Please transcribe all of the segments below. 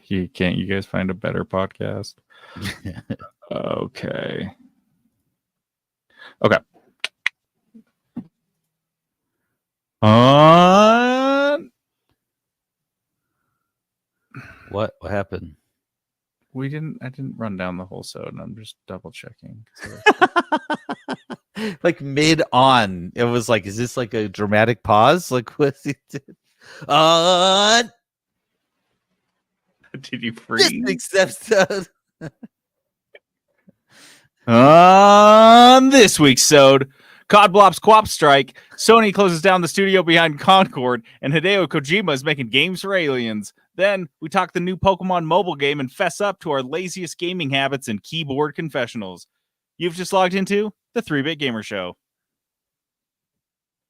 Can't you guys find a better podcast? Okay. What happened? I didn't run down the whole sode, and I'm just double checking. Like mid on, it was like, is this like a dramatic pause? Like, what's he did? Did you freeze? Episode. On this week's sode, COD Blops Quap Strike, Sony closes down the studio behind Concord, and Hideo Kojima is making games for aliens. Then we talk the new Pokemon mobile game and fess up to our laziest gaming habits and keyboard confessionals. You've just logged into the 3-Bit Gamer Show.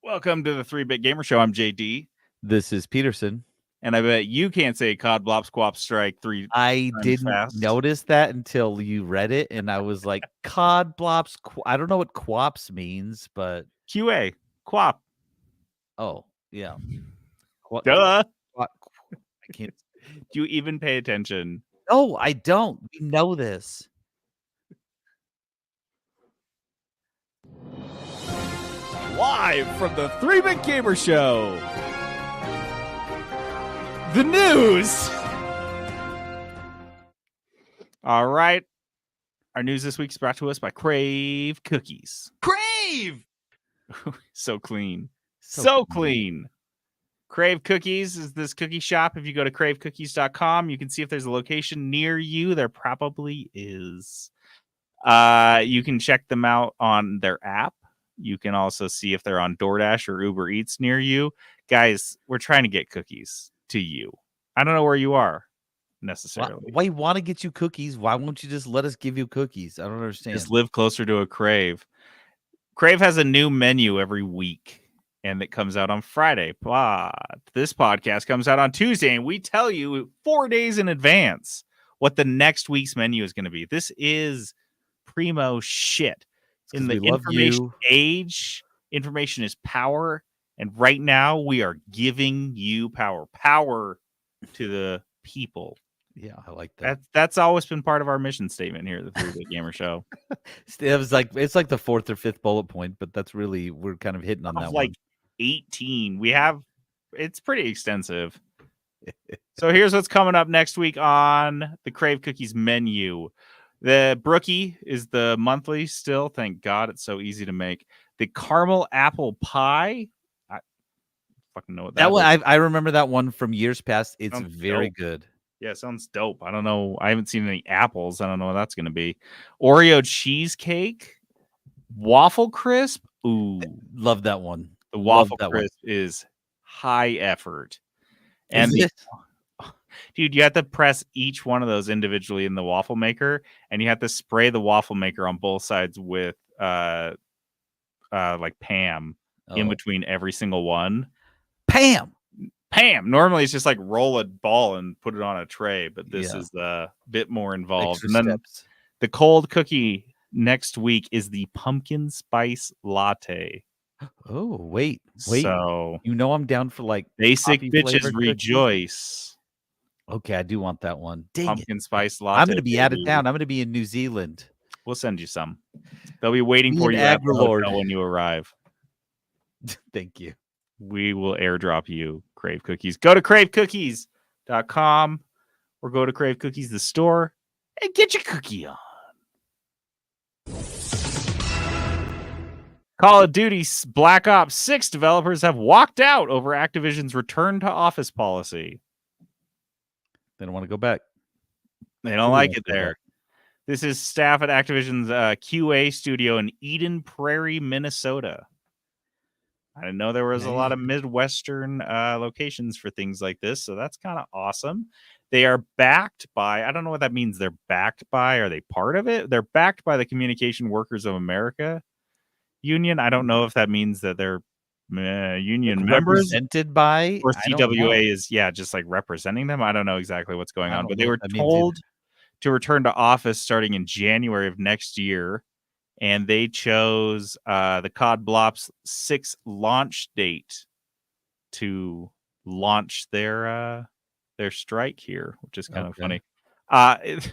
Welcome to the 3-Bit Gamer Show. I'm JD. This is Peterson. And I bet you can't say COD Blops Quap Strike 3 I times didn't fast. notice that until you read it, and I was like, COD Blops. I don't know what quaps means, but QA. Quap. Oh, yeah. Duh. I can't. Do you even pay attention? No, I don't. We know this. Live from the 3-Bit Gamer Show. The news. All right. Our news this week is brought to us by Crave Cookies. Crave! So clean. So clean. Crave Cookies is this cookie shop. If you go to cravecookies.com, you can see if there's a location near you. There probably is. You can check them out on their app. You can also see if they're on DoorDash or Uber Eats near you. Guys, we're trying to get cookies to you. I don't know where you are necessarily. Why you want to get you cookies? Why won't you just let us give you cookies? I don't understand. Just live closer to a Crave. Crave has a new menu every week, and it comes out on Friday. But this podcast comes out on Tuesday, and we tell you 4 days in advance what the next week's menu is going to be. This is primo shit. In the information age, information is power. And right now, we are giving you power. Power to the people. Yeah, I like that. That's always been part of our mission statement here at the 3-Bit Gamer Show. It's like the fourth or fifth bullet point, but that's really, we're kind of hitting on that like one. 18. It's pretty extensive. So here's what's coming up next week on the Crave Cookies menu. The Brookie is the monthly still. Thank God it's so easy to make. The caramel apple pie. I fucking know what that is. I remember that one from years past. It's sounds very dope. good. Yeah, it sounds dope. I don't know. I haven't seen any apples. I don't know what that's going to be. Oreo cheesecake. Waffle crisp. Ooh. Love that one. The waffle crisp is high effort. And dude, you have to press each one of those individually in the waffle maker, and you have to spray the waffle maker on both sides with like Pam in between every single one. Pam. Normally it's just like roll a ball and put it on a tray, but this is a bit more involved. Extra and then steps. The cold cookie next week is the pumpkin spice latte. Oh, wait. So I'm down for like basic bitches rejoice. Cookies. Okay, I do want that one. Dang pumpkin it. Spice latte. I'm going to be out of town. I'm going to be in New Zealand. We'll send you some. They'll be waiting for you at the hotel when you arrive. Thank you. We will airdrop you Crave Cookies. Go to cravecookies.com or go to Crave Cookies, the store, and get your cookie on. Call of Duty Black Ops 6 developers have walked out over Activision's return to office policy. They don't want to go back. They don't like it there. This is staff at Activision's QA studio in Eden Prairie, Minnesota. I didn't know there was a lot of Midwestern locations for things like this, so that's kind of awesome. They are backed by, I don't know what that means. They're backed by, are they part of it? They're backed by the Communication Workers of America union. I don't know if that means that they're union members. Represented by? Or CWA is, just like representing them. I don't know exactly what's going on, but they were told to return to office starting in January of next year. And they chose the COD Blops 6 launch date to launch their their strike here, which is kind of Okay. funny.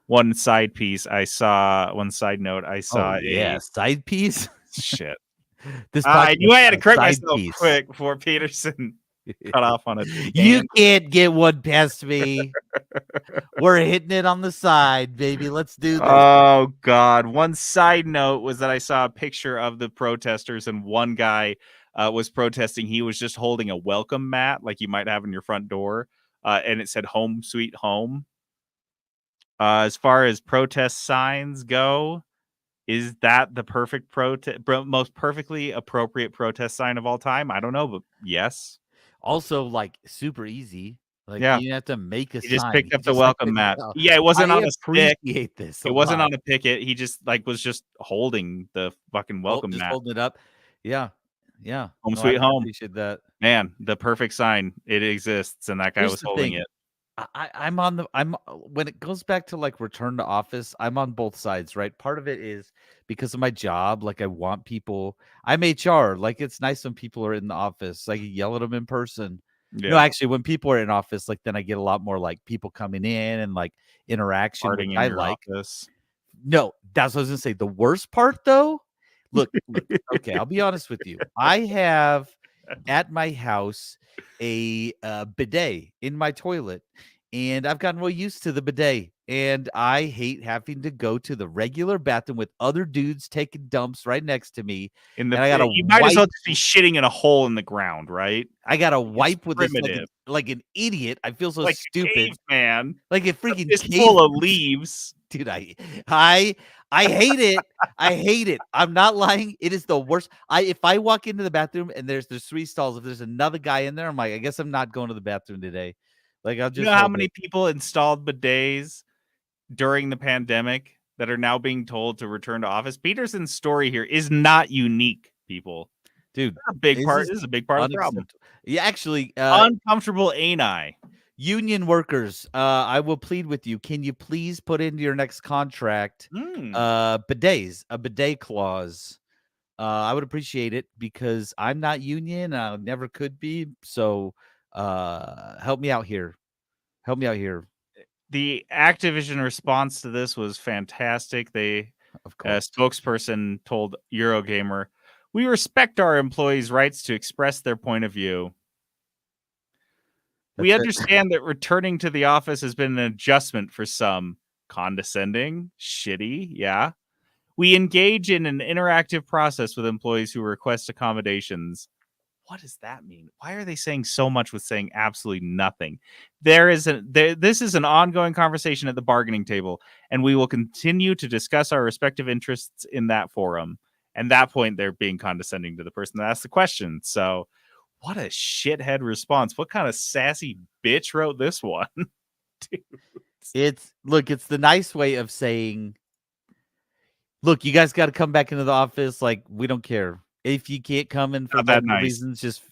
One side piece I saw, one side note I Oh, saw yeah, a side piece? shit. This I podcast knew I had to got a correct side myself piece. quick before Peterson cut off on a You tangent. can't get one past me. We're hitting it on the side, baby. Let's do this. Oh God! One side note was that I saw a picture of the protesters, and one guy was protesting. He was just holding a welcome mat, like you might have in your front door, and it said "Home Sweet Home." As far as protest signs go, is that the perfect most perfectly appropriate protest sign of all time? I don't know, but yes. Also, like, super easy. Like, Yeah, you didn't have to make a he just sign. picked You up the just let welcome them mat. know. Yeah, it wasn't I on a stick. appreciate this a It wasn't lot. on a picket. He just was just holding the fucking Oh, welcome just mat. holding it up. Yeah. Yeah. Home No, I sweet home. appreciate that. Man, the perfect sign. It exists, and that guy Here's was the holding thing. it. I'm on the I'm when it goes back to like return to office, I'm on both sides, right? Part of it is because of my job, like I want people. I'm HR, like it's nice when people are in the office. I can yell at them in person. No, Yeah, actually, when people are in office, like then I get a lot more like people coming in and like interaction, which farting in I your like. office. No, that's what I was gonna say. The worst part though, look, okay, I'll be honest with you. I have at my house a bidet in my toilet, and I've gotten real used to the bidet. And I hate having to go to the regular bathroom with other dudes taking dumps right next to me, In the and I gotta You might as wipe. well just be shitting in a hole in the ground, right? I gotta It's wipe with this primitive, like an idiot. I feel so like a stupid, caveman, like a a freaking fistful cave. of leaves. Dude, I I hate it. I hate it. I'm not lying. It is the worst. If I walk into the bathroom and there's 3 stalls, if there's another guy in there, I'm like, I guess I'm not going to the bathroom today. Like I'll You know just how hold many it. people installed bidets during the pandemic that are now being told to return to office? Peterson's story here is not unique, people. Dude, This is a big part of the problem. unacceptable. Yeah, actually, Uncomfortable ani. union workers, I will plead with you. Can you please put into your next contract Mm. bidets, a bidet clause? I would appreciate it because I'm not union. I never could be. So help me out here. Help me out here. The Activision response to this was fantastic. Of A course. spokesperson told Eurogamer, "We respect our employees' rights to express their point of view. We That's it. understand that returning to the office has been an adjustment for some. Condescending, shitty, yeah. We engage in an interactive process with employees who request accommodations." What does that mean? Why are they saying so much with saying absolutely nothing? This is an ongoing conversation at the bargaining table, and we will continue to discuss our respective interests in that forum. And that point, they're being condescending to the person that asked the question. So, what a shithead response! What kind of sassy bitch wrote this one? Dude. It's the nice way of saying, look, you guys got to come back into the office. Like, we don't care. If you can't come in for Not that medical nice. reasons, just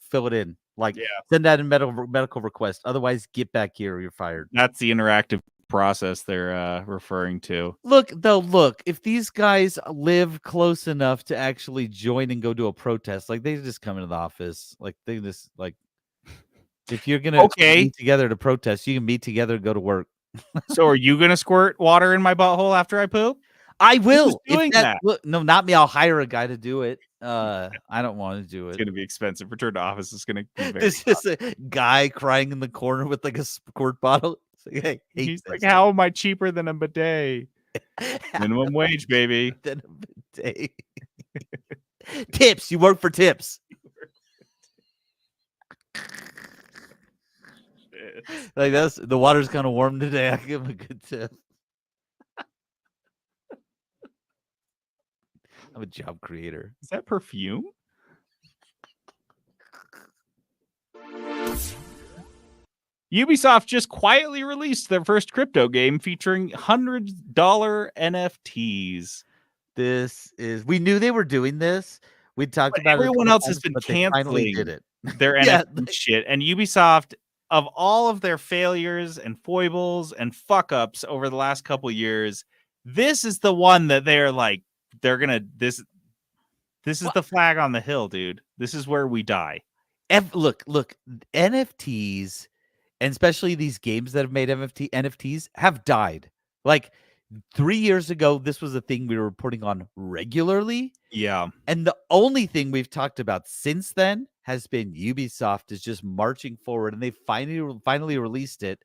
fill it in. Like, Yeah, send out a medical request. Otherwise, get back here or you're fired. that's the interactive process they're referring to. Look, if these guys live close enough to actually join and go to a protest, like they just come into the office. Like they just like if you're gonna Okay, meet together to protest, you can meet together, go to work. so are you gonna squirt water in my butthole after I poop? I Who's will. If doing that that? look, no, not me. I'll hire a guy to do it. I don't want to do It's it. gonna be expensive. Return to office is gonna be very. There's just a guy crying in the corner with like a squirt bottle. It's like, I hate He's like, this. "How am I cheaper than a bidet? Minimum wage, baby." Then a bidet. Tips. You work for tips. Shit. Like that's the water's kind of warm today. I give him a good tip. I'm a job creator. Is that perfume? Ubisoft just quietly released their first crypto game featuring $100 NFTs. We knew they were doing this. We talked But about it a everyone couple else has times, been but they finally did canceling it. their Yeah, NFT shit. And Ubisoft, of all of their failures and foibles and fuck ups over the last couple years, this is the one that they're like, they're gonna this is well, the flag on the hill, dude. This is where we die. look, NFTs and especially these games that have made NFTs have died. Like 3 years ago, this was a thing we were reporting on regularly. Yeah. And the only thing we've talked about since then has been Ubisoft is just marching forward, and they finally released it.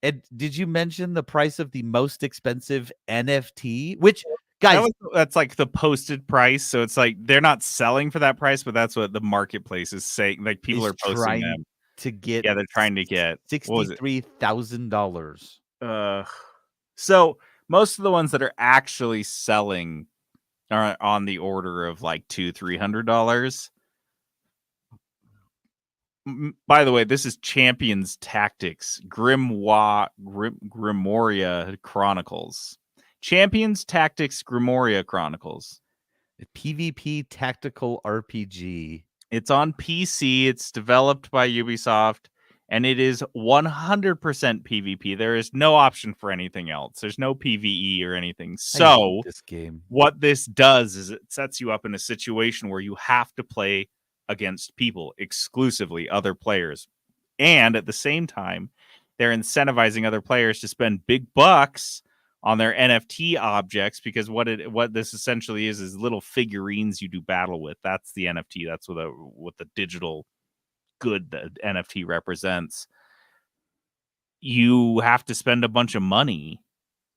And did you mention the price of the most expensive NFT? Which, guys, That's like the posted price. So it's like they're not selling for that price, but that's what the marketplace is saying. Like people is are posting trying them. to get Yeah, they're trying to get what was it? $63,000. So most of the ones that are actually selling are on the order of like $200-$300. By the way, this is Champions Tactics Grimoria Chronicles. Champions Tactics Grimoria Chronicles. PvP tactical RPG. It's on PC. It's developed by Ubisoft, and it is 100% PvP. There is no option for anything else. There's no PvE or anything. So this game. what this does is it sets you up in a situation where you have to play against people exclusively, other players. And at the same time, they're incentivizing other players to spend big bucks on their NFT objects, because what this essentially is little figurines you do battle with. That's the NFT. That's what the digital good the NFT represents. You have to spend a bunch of money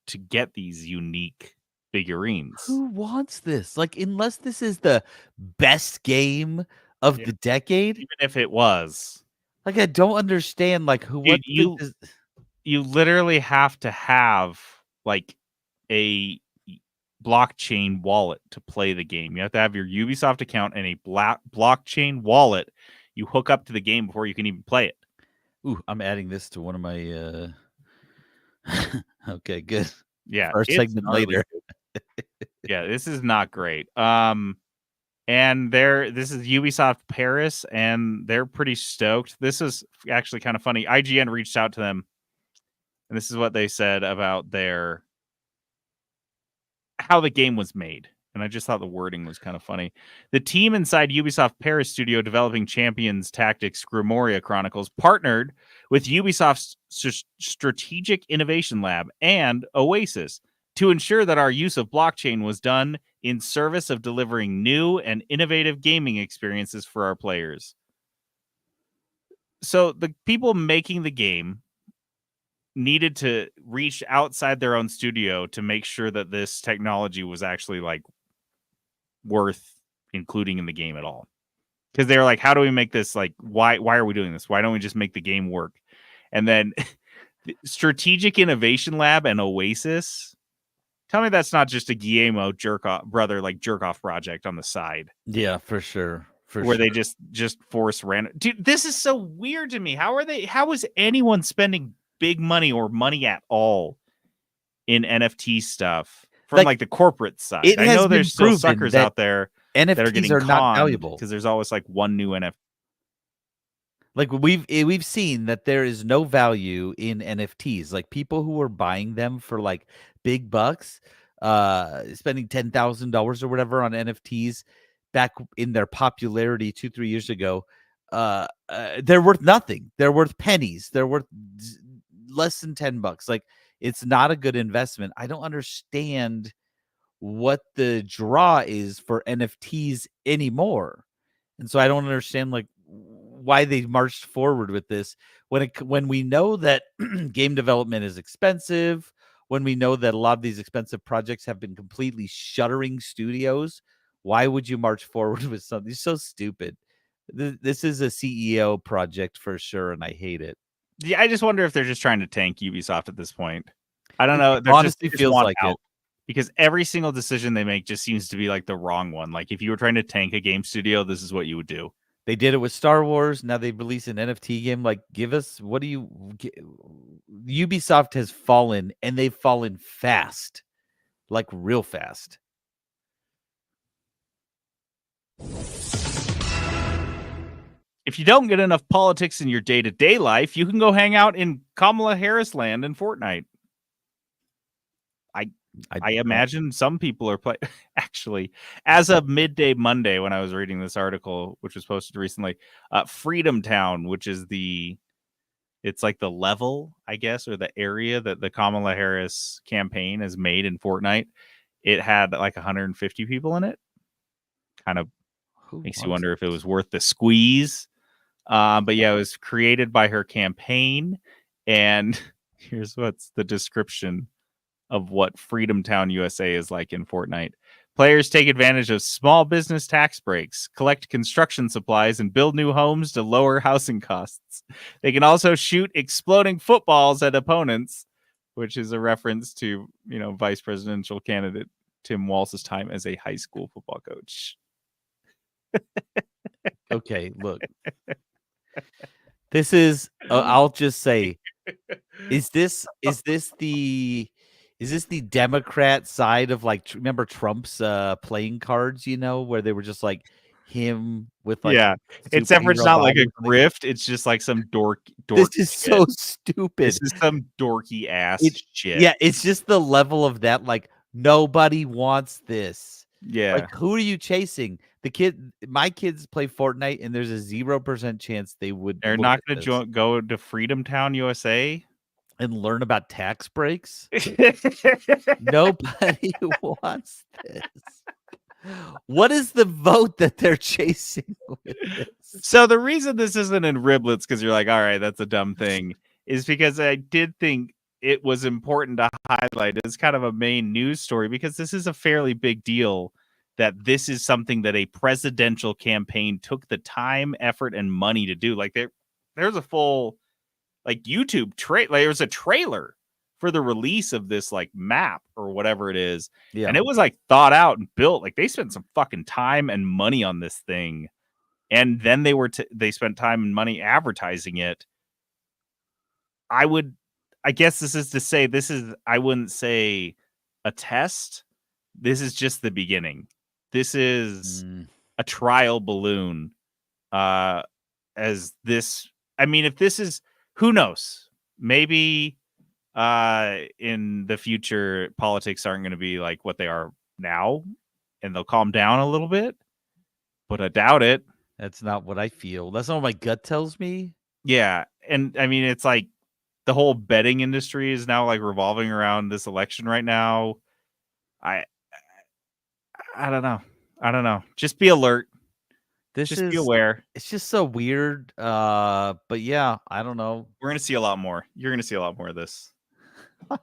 to get these unique figurines. Who wants this? Like, unless this is the best game of the decade, even if it was, like, I don't understand. Like, you literally have to have like a blockchain wallet to play the game. You have to have your Ubisoft account and a blockchain wallet you hook up to the game before you can even play it. Ooh, I'm adding this to one of my okay, good. Yeah, First segment later. Yeah, this is not great. And this is Ubisoft Paris, and they're pretty stoked. This is actually kind of funny. IGN reached out to them, and this is what they said about how the game was made. And I just thought the wording was kind of funny. The team inside Ubisoft Paris studio developing Champions Tactics Grimoria Chronicles partnered with Ubisoft's Strategic Innovation Lab and Oasis to ensure that our use of blockchain was done in service of delivering new and innovative gaming experiences for our players. So the people making the game needed to reach outside their own studio to make sure that this technology was actually like worth including in the game at all. Because they're like, how do we make this, like, why are we doing this? Why don't we just make the game work? And then Strategic Innovation Lab and Oasis. Tell me that's not just a Guillermo jerk off project on the side. Yeah, for sure. Where they just force random. Dude, this is so weird to me. How is anyone spending big money or money at all in NFT stuff from like the corporate side? I know there's still suckers out there NFTs that are getting not valuable because there's always like one new NFT. Like we've seen that there is no value in NFTs. Like people who are buying them for like big bucks, spending $10,000 or whatever on NFTs back in their popularity 2-3 years ago, they're worth nothing. They're worth pennies. They're worth less than $10. Like it's not a good investment. I don't understand what the draw is for NFTs anymore. And so I don't understand like why they marched forward with this when we know that game development is expensive, when we know that a lot of these expensive projects have been completely shuttering studios. Why would you march forward with something so stupid? This is a CEO project for sure, and I hate it. Yeah, I just wonder if they're just trying to tank Ubisoft at this point. I don't know. It honestly feels like it. Because every single decision they make just seems to be like the wrong one. Like if you were trying to tank a game studio, this is what you would do. They did it with Star Wars. Now they release an NFT game. Like, give us what do you? Ubisoft has fallen, and they've fallen fast, like real fast. If you don't get enough politics in your day-to-day life, you can go hang out in Kamala Harris land in Fortnite. I imagine some people are playing. Actually, as of midday Monday, when I was reading this article, which was posted recently, Freedom Town, which is It's like the level, I guess, or the area that the Kamala Harris campaign has made in Fortnite. It had like 150 people in it. Kind of makes you wonder if it was worth the squeeze. But yeah, it was created by her campaign. And here's what's the description of what Freedom Town USA is like in Fortnite. Players take advantage of small business tax breaks, collect construction supplies, and build new homes to lower housing costs. They can also shoot exploding footballs at opponents, which is a reference to, vice presidential candidate Tim Walz's time as a high school football coach. Okay, look. This is I'll just say, is this the Democrat side of, like, remember Trump's playing cards, where they were just like him with like except for it's superhero not like a body? grift, it's just like some dork This is shit. so stupid. This is some dorky ass shit. Yeah, it's just the level of that, like, nobody wants this. Yeah. Like, who are you chasing? My kids play Fortnite, and there's a 0% chance they're not going to go to Freedom Town, USA and learn about tax breaks. Nobody wants this. What is the vote that they're chasing with this? So the reason this isn't in Riblets, because you're like, all right, that's a dumb thing, is because I did think it was important to highlight as kind of a main news story, because this is a fairly big deal, that this is something that a presidential campaign took the time, effort, and money to do. Like there's a full like YouTube trailer. Like, there was a trailer for the release of this like map or whatever it is. Yeah. And it was like thought out and built. Like they spent some fucking time and money on this thing. And then they spent time and money advertising it. I guess this is to say, I wouldn't say a test. This is just the beginning. This is a trial balloon. If this is, who knows? Maybe in the future, politics aren't going to be like what they are now, and they'll calm down a little bit. But I doubt it. That's not what I feel. That's not what my gut tells me. Yeah, and I mean, it's like the whole betting industry is now like revolving around this election right now. I don't know. Just be alert. Be aware. It's just so weird. But yeah, I don't know. We're gonna see a lot more. You're gonna see a lot more of this.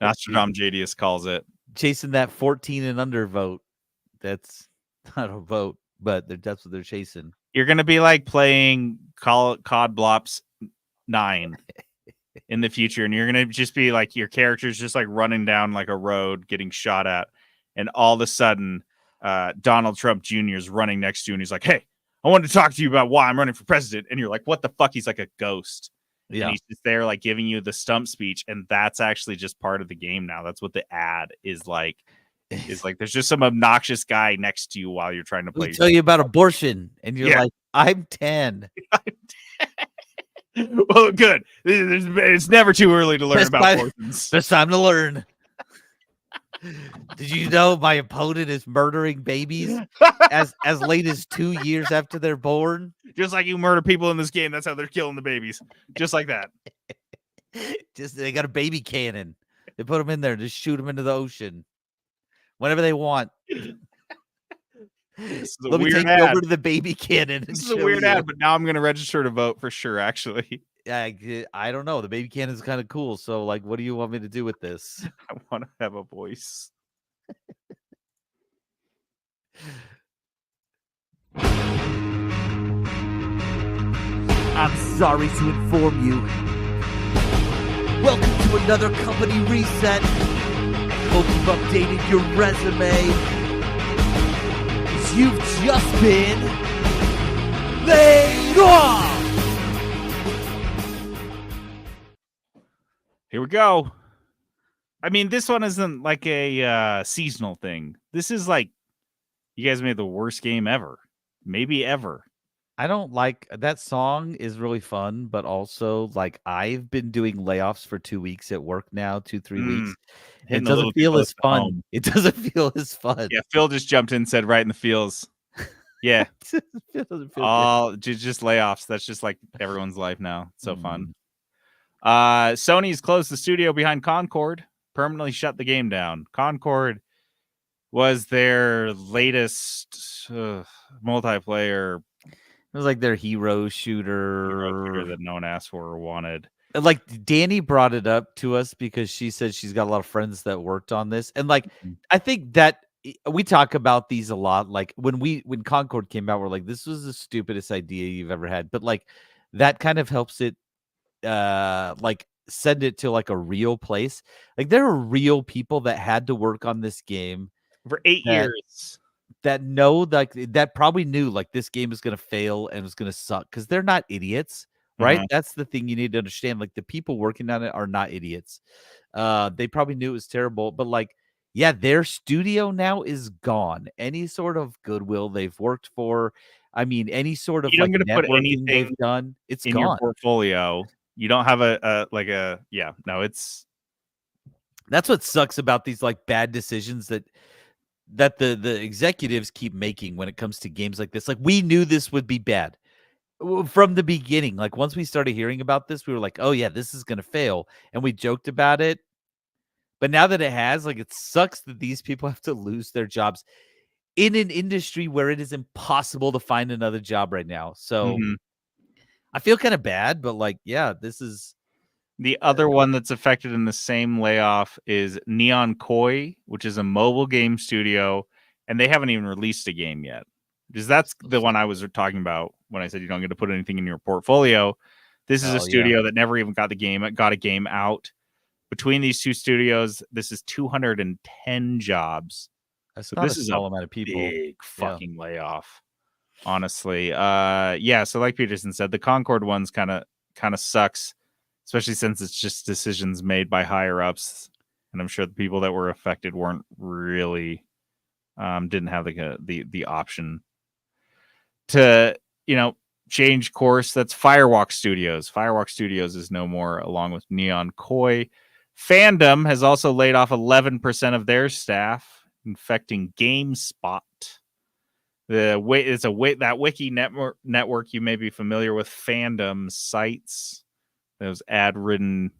Nostradamus JDS calls it chasing that 14 and under vote. That's not a vote, but that's what they're chasing. You're gonna be like playing COD Blops 9 in the future, and you're gonna just be like your character's just like running down like a road, getting shot at, and all of a sudden, Donald Trump Jr. is running next to you, and he's like, "Hey, I wanted to talk to you about why I'm running for president." And you're like, "What the fuck?" He's like a ghost. Yeah. And he's just there like giving you the stump speech. And that's actually just part of the game now. That's what the ad is like. There's just some obnoxious guy next to you while you're trying to play. Tell you about abortion. And you're like, I'm 10. Well, good. It's never too early to learn about abortions. It's time to learn. Did you know my opponent is murdering babies as late as 2 years after they're born? Just like you murder people in this game, that's how they're killing the babies. Just like that. They got a baby cannon. They put them in there, just shoot them into the ocean whenever they want. Let me take you over to the baby cannon. This is a weird ad, but now I'm going to register to vote for sure, actually. I don't know. The baby cannon is kind of cool. So, like, what do you want me to do with this? I want to have a voice. I'm sorry to inform you. Welcome to another company reset. Hope you've updated your resume. You've just been laid off. Here we go. I mean, this one isn't like a seasonal thing. This is like, you guys made the worst game ever. Maybe ever. I don't like that song is really fun, but also like I've been doing layoffs for 2 weeks at work now, 2-3 weeks. It doesn't feel as fun. It doesn't feel as fun. Yeah, Phil just jumped in and said right in the feels. Yeah. It doesn't feel just layoffs. That's just like everyone's life now. It's so fun. Sony's closed the studio behind Concord, permanently shut the game down. Concord was their latest multiplayer It was like their hero hero shooter. that no one asked for or wanted. Like Danny brought it up to us because she said she's got a lot of friends that worked on this. And like I think that we talk about these a lot. Like when Concord came out, we're like, this was the stupidest idea you've ever had. But like that kind of helps it like send it to like a real place. Like there are real people that had to work on this game For 8 years. that know like that probably knew like this game is gonna fail and it's gonna suck because they're not idiots, right? Uh-huh. That's the thing you need to understand. Like the people working on it are not idiots. They probably knew it was terrible, but like, yeah, their studio now is gone. Any sort of goodwill they've worked for, I mean, any sort of You don't like get to put networking they've anything done, it's in your gone. portfolio. You don't have it's That's what sucks about these like bad decisions that the executives keep making when it comes to games like this. Like we knew this would be bad from the beginning. Like once we started hearing about this, we were like, "Oh yeah, this is going to fail." And we joked about it. But now that it has, like it sucks that these people have to lose their jobs in an industry where it is impossible to find another job right now. So I feel kind of bad, but like, yeah, this is the other one that's affected in the same layoff is Neon Koi, which is a mobile game studio, and they haven't even released a game yet. Because that's the one I was talking about when I said you don't get to put anything in your portfolio. This is a studio that never even got a game out. Between these two studios, this is 210 jobs. That's So not this a is small a amount of people. big fucking layoff. Honestly. Yeah, so like Peterson said, the Concord one's kind of sucks, especially since it's just decisions made by higher ups, and I'm sure the people that were affected weren't really didn't have the option to change course. That's Firewalk Studios. Firewalk Studios is no more, along with Neon Koi. Fandom has also laid off 11% of their staff, infecting GameSpot. That wiki network you may be familiar with. Fandom sites, those ad-ridden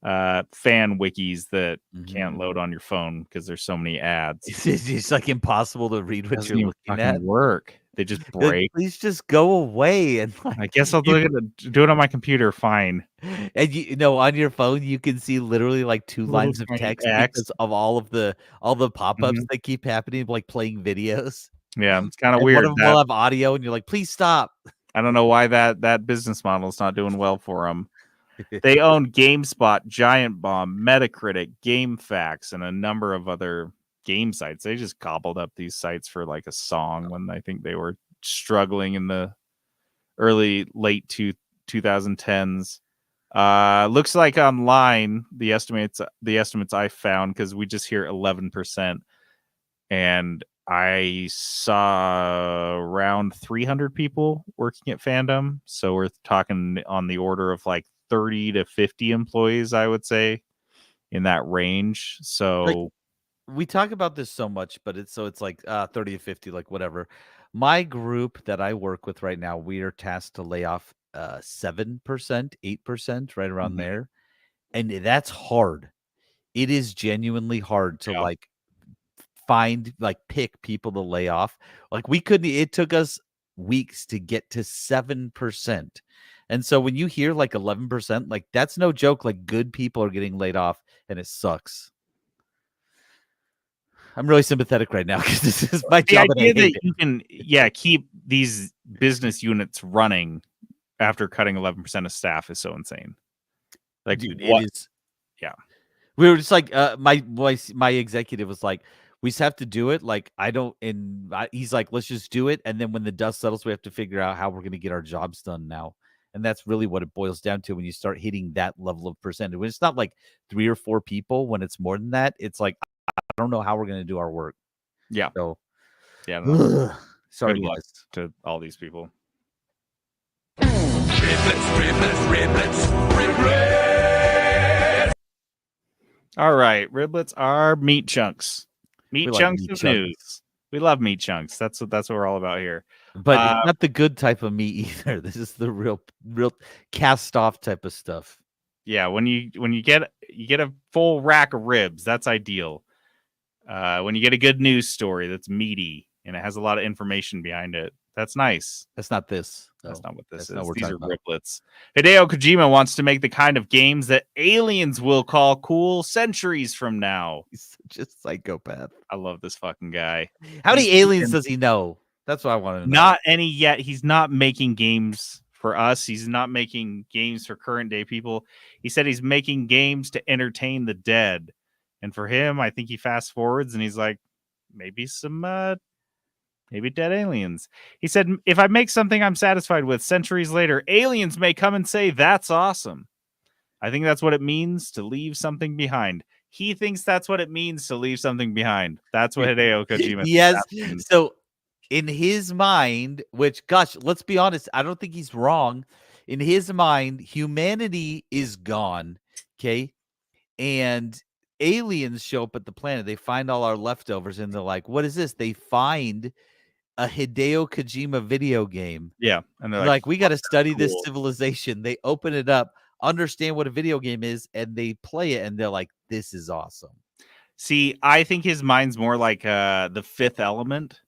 fan wikis that can't load on your phone because there's so many ads. It's like impossible to read what you're looking at. Work. They just break. Please just go away. And like, I guess I'll do it on my computer. Fine. And on your phone you can see literally like 2 lines of text because of all the pop-ups that keep happening, like playing videos. Yeah, it's kind of And weird. one of them will have audio, and you're like, please stop. I don't know why that business model is not doing well for them. They own GameSpot, Giant Bomb, Metacritic, GameFAQs, and a number of other game sites. They just gobbled up these sites for like a song when I think they were struggling in the late 2010s. Looks like online the estimates I found, because we just hear 11%, and I saw around 300 people working at Fandom. So we're talking on the order of like 30 to 50 employees, I would say, in that range. So like, we talk about this so much, but it's like 30 to 50, like whatever. My group that I work with right now, we are tasked to lay off 7%, 8%, right around there. And that's hard. It is genuinely hard to like pick people to lay off. Like it took us weeks to get to 7%. And so when you hear like 11%, like that's no joke. Like good people are getting laid off, and it sucks. I'm really sympathetic right now because this is my job. The idea that you can keep these business units running after cutting 11% of staff is so insane. Like, dude, what? It is. Yeah. We were just like, my executive was like, we just have to do it. Like, he's like, let's just do it. And then when the dust settles, we have to figure out how we're going to get our jobs done now. And that's really what it boils down to when you start hitting that level of percentage. When it's not like 3 or 4 people, when it's more than that, it's like, I don't know how we're going to do our work. Yeah. So, yeah. No. Sorry, Good luck guys. to all these people. All right, riblets are meat chunks. Meat chunks of news. We love meat chunks. That's what we're all about here. But it's not the good type of meat either. This is the real cast off type of stuff. Yeah, when you get a full rack of ribs, that's ideal. When you get a good news story that's meaty and it has a lot of information behind it, that's nice. That's not this. That's though. not what this That's not is. what we're These talking are about. riblets. Hideo Kojima wants to make the kind of games that aliens will call cool centuries from now. He's such a psychopath. I love this fucking guy. How many He's aliens thinking- does he know? That's what I want to know. Not any yet. He's not making games for us. He's not making games for current day people. He said he's making games to entertain the dead. And for him, I think he fast forwards and he's like, maybe some maybe dead aliens. He said, if I make something I'm satisfied with centuries later, aliens may come and say, that's awesome. I think that's what it means to leave something behind. He thinks that's what it means to leave something behind. That's what Hideo Kojima thinks. So in his mind, which, gosh, let's be honest, I don't think he's wrong. In his mind, humanity is gone. Okay. And aliens show up at the planet. They find all our leftovers and they're like, what is this? They find a Hideo Kojima video game. Yeah. And they're like we got to study this cool. civilization. They open it up, understand what a video game is, and they play it and they're like, this is awesome. See, I think his mind's more like the Fifth Element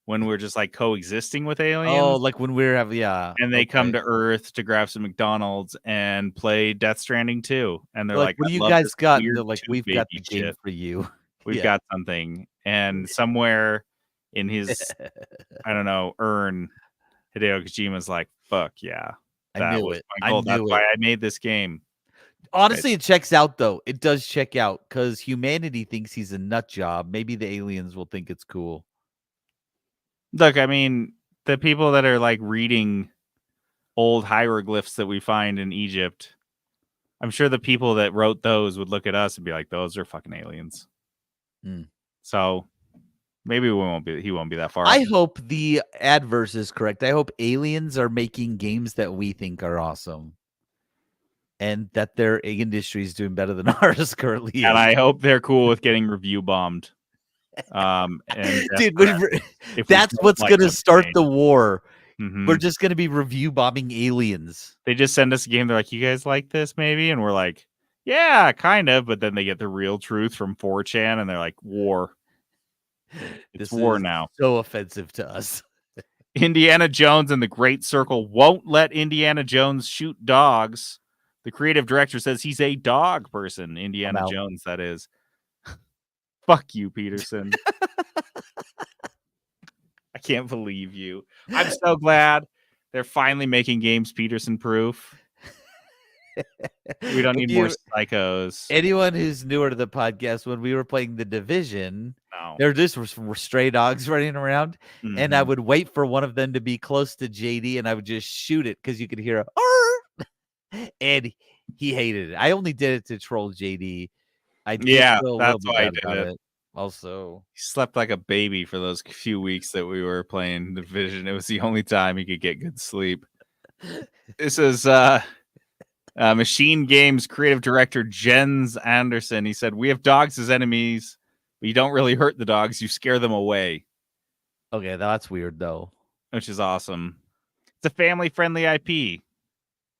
when we're just like coexisting with aliens. Oh, like when we're having, yeah. And they come to Earth to grab some McDonald's and play Death Stranding 2. And they're like, what do you "I love guys this got? And weird they're like, tube we've got the baby game shit. for you. We've Yeah. got something." And somewhere in his, I don't know, urn, Hideo Kojima's like, "Fuck yeah, I that knew was it. my I goal. knew That's why it. I made this game." Honestly, it checks out though. It does check out because humanity thinks he's a nut job. Maybe the aliens will think it's cool. Look, I mean, the people that are like reading old hieroglyphs that we find in Egypt, I'm sure the people that wrote those would look at us and be like, "Those are fucking aliens." Mm. So maybe he won't be that far. I hope the adverse is correct. I hope aliens are making games that we think are awesome. And that their industry is doing better than ours currently. And I hope they're cool with getting review bombed. And dude, that's what's like gonna start the war. Mm-hmm. We're just gonna be review bombing aliens. They just send us a game. They're like, "You guys like this, maybe?" And we're like, "Yeah, kind of." But then they get the real truth from 4chan, and they're like, "War. It's war now." So offensive to us. Indiana Jones and the Great Circle won't let Indiana Jones shoot dogs. The creative director says he's a dog person. Indiana Jones, that is. Fuck you, Peterson. I can't believe you. I'm so glad they're finally making games Peterson proof. We don't need more psychos. Anyone who's newer to the podcast, when we were playing The Division, there just were stray dogs running around, and I would wait for one of them to be close to JD, and I would just shoot it because you could hear a and he hated it. I only did it to troll JD. That's why I did it. Also, he slept like a baby for those few weeks that we were playing Division. It was the only time he could get good sleep. This is Machine Games creative director Jens Anderson. He said, "We have dogs as enemies, but you don't really hurt the dogs. You scare them away." Okay, that's weird though. Which is awesome. It's a family-friendly IP.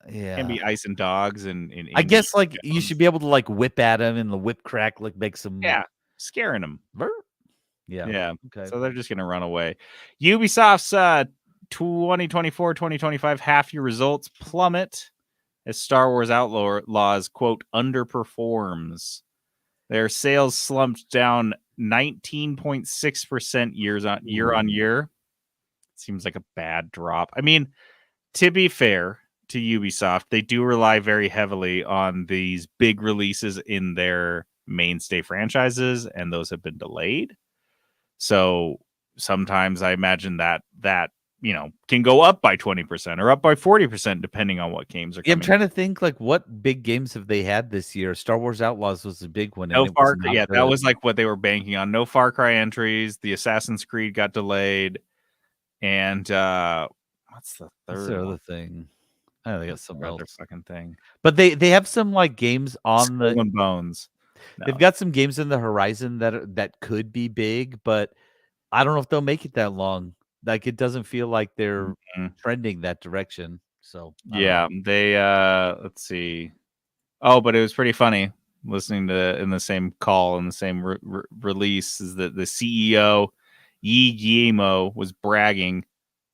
Yeah, can be ice and dogs, and I guess like you should be able to like whip at him, and the whip crack like makes them scaring them. Yeah. Okay. So they're just gonna run away. Ubisoft's 2024-2025 half-year results plummet as Star Wars Outlaws quote underperforms. Their sales slumped down 19.6% year on year. Seems like a bad drop. I mean, to be fair to Ubisoft, they do rely very heavily on these big releases in their mainstay franchises, and those have been delayed. So sometimes I imagine that can go up by 20% or up by 40% depending on what games are coming. I'm trying to think like what big games have they had this year? Star Wars Outlaws was a big one. No Far Cry, that was like what they were banking on. No Far Cry entries. The Assassin's Creed got delayed, and what's the third? What's the other thing? Oh, they got some other fucking thing. But they have some like games on Skull and Bones. No. They've got some games in the horizon that could be big, but I don't know if they'll make it that long. Like it doesn't feel like they're trending that direction. So yeah, they let's see. Oh, but it was pretty funny listening to in the same call in the same release is that the CEO Yi Guillermo was bragging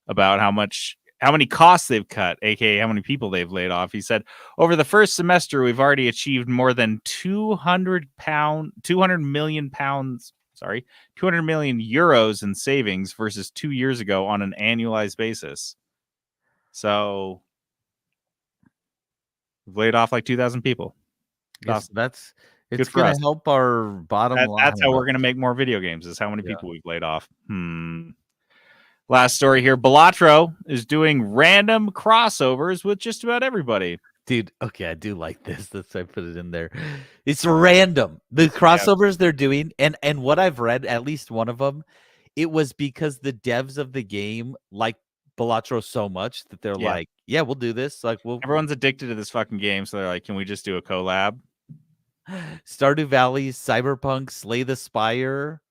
about how many costs they've cut, aka how many people they've laid off. He said, over the first semester, we've already achieved more than 200 million pounds, 200 million euros in savings versus 2 years ago on an annualized basis. So we've laid off like 2,000 people. Yes, Awesome. it's Good for gonna us. help our bottom line. That's how we're going to make more video games, is how many Yeah. people we've laid off. Last story here. Balatro is doing random crossovers with just about everybody. Dude, okay, I do like this. That's why I put it in there. It's random. The crossovers they're doing, and what I've read, at least one of them, it was because the devs of the game like Balatro so much that they're like, yeah, we'll do this. Like, Everyone's addicted to this fucking game, so they're like, can we just do a collab? Stardew Valley, Cyberpunk, Slay the Spire.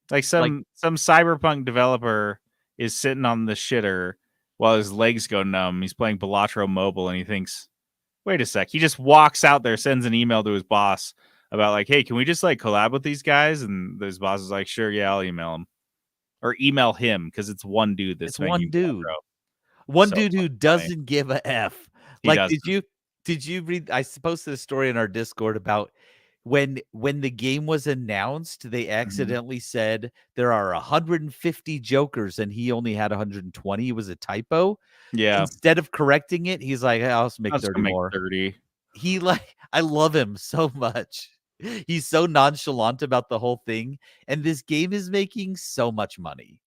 Like some cyberpunk developer is sitting on the shitter while his legs go numb. He's playing Balatro Mobile and he thinks, wait a sec. He just walks out there, sends an email to his boss about like, hey, can we just like collab with these guys? And his boss is like, sure, yeah, I'll email him. Or email him because it's one dude that's making dude. Balatro. One So dude who funny. doesn't give a F. He Like, doesn't. did you read? I posted a story in our Discord about when the game was announced, they accidentally said there are 150 Jokers and he only had 120. It was a typo. Yeah. Instead of correcting it, he's like, I'll just make Let's 30 make more. 30. He I love him so much. He's so nonchalant about the whole thing. And this game is making so much money.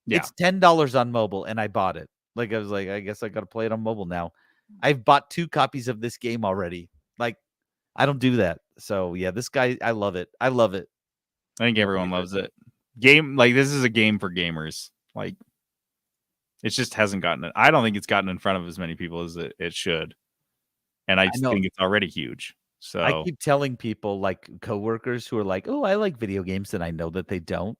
Yeah. It's $10 on mobile, and I bought it. Like, I was like, I guess I got to play it on mobile now. I've bought 2 copies of this game already. Like, I don't do that. So, yeah, this guy, I love it. I love it. I think everyone loves it. Game, like, this is a game for gamers. Like, it just hasn't gotten it. I don't think it's gotten in front of as many people as it should. And I think it's already huge. So I keep telling people, like coworkers who are like, oh, I like video games, and I know that they don't.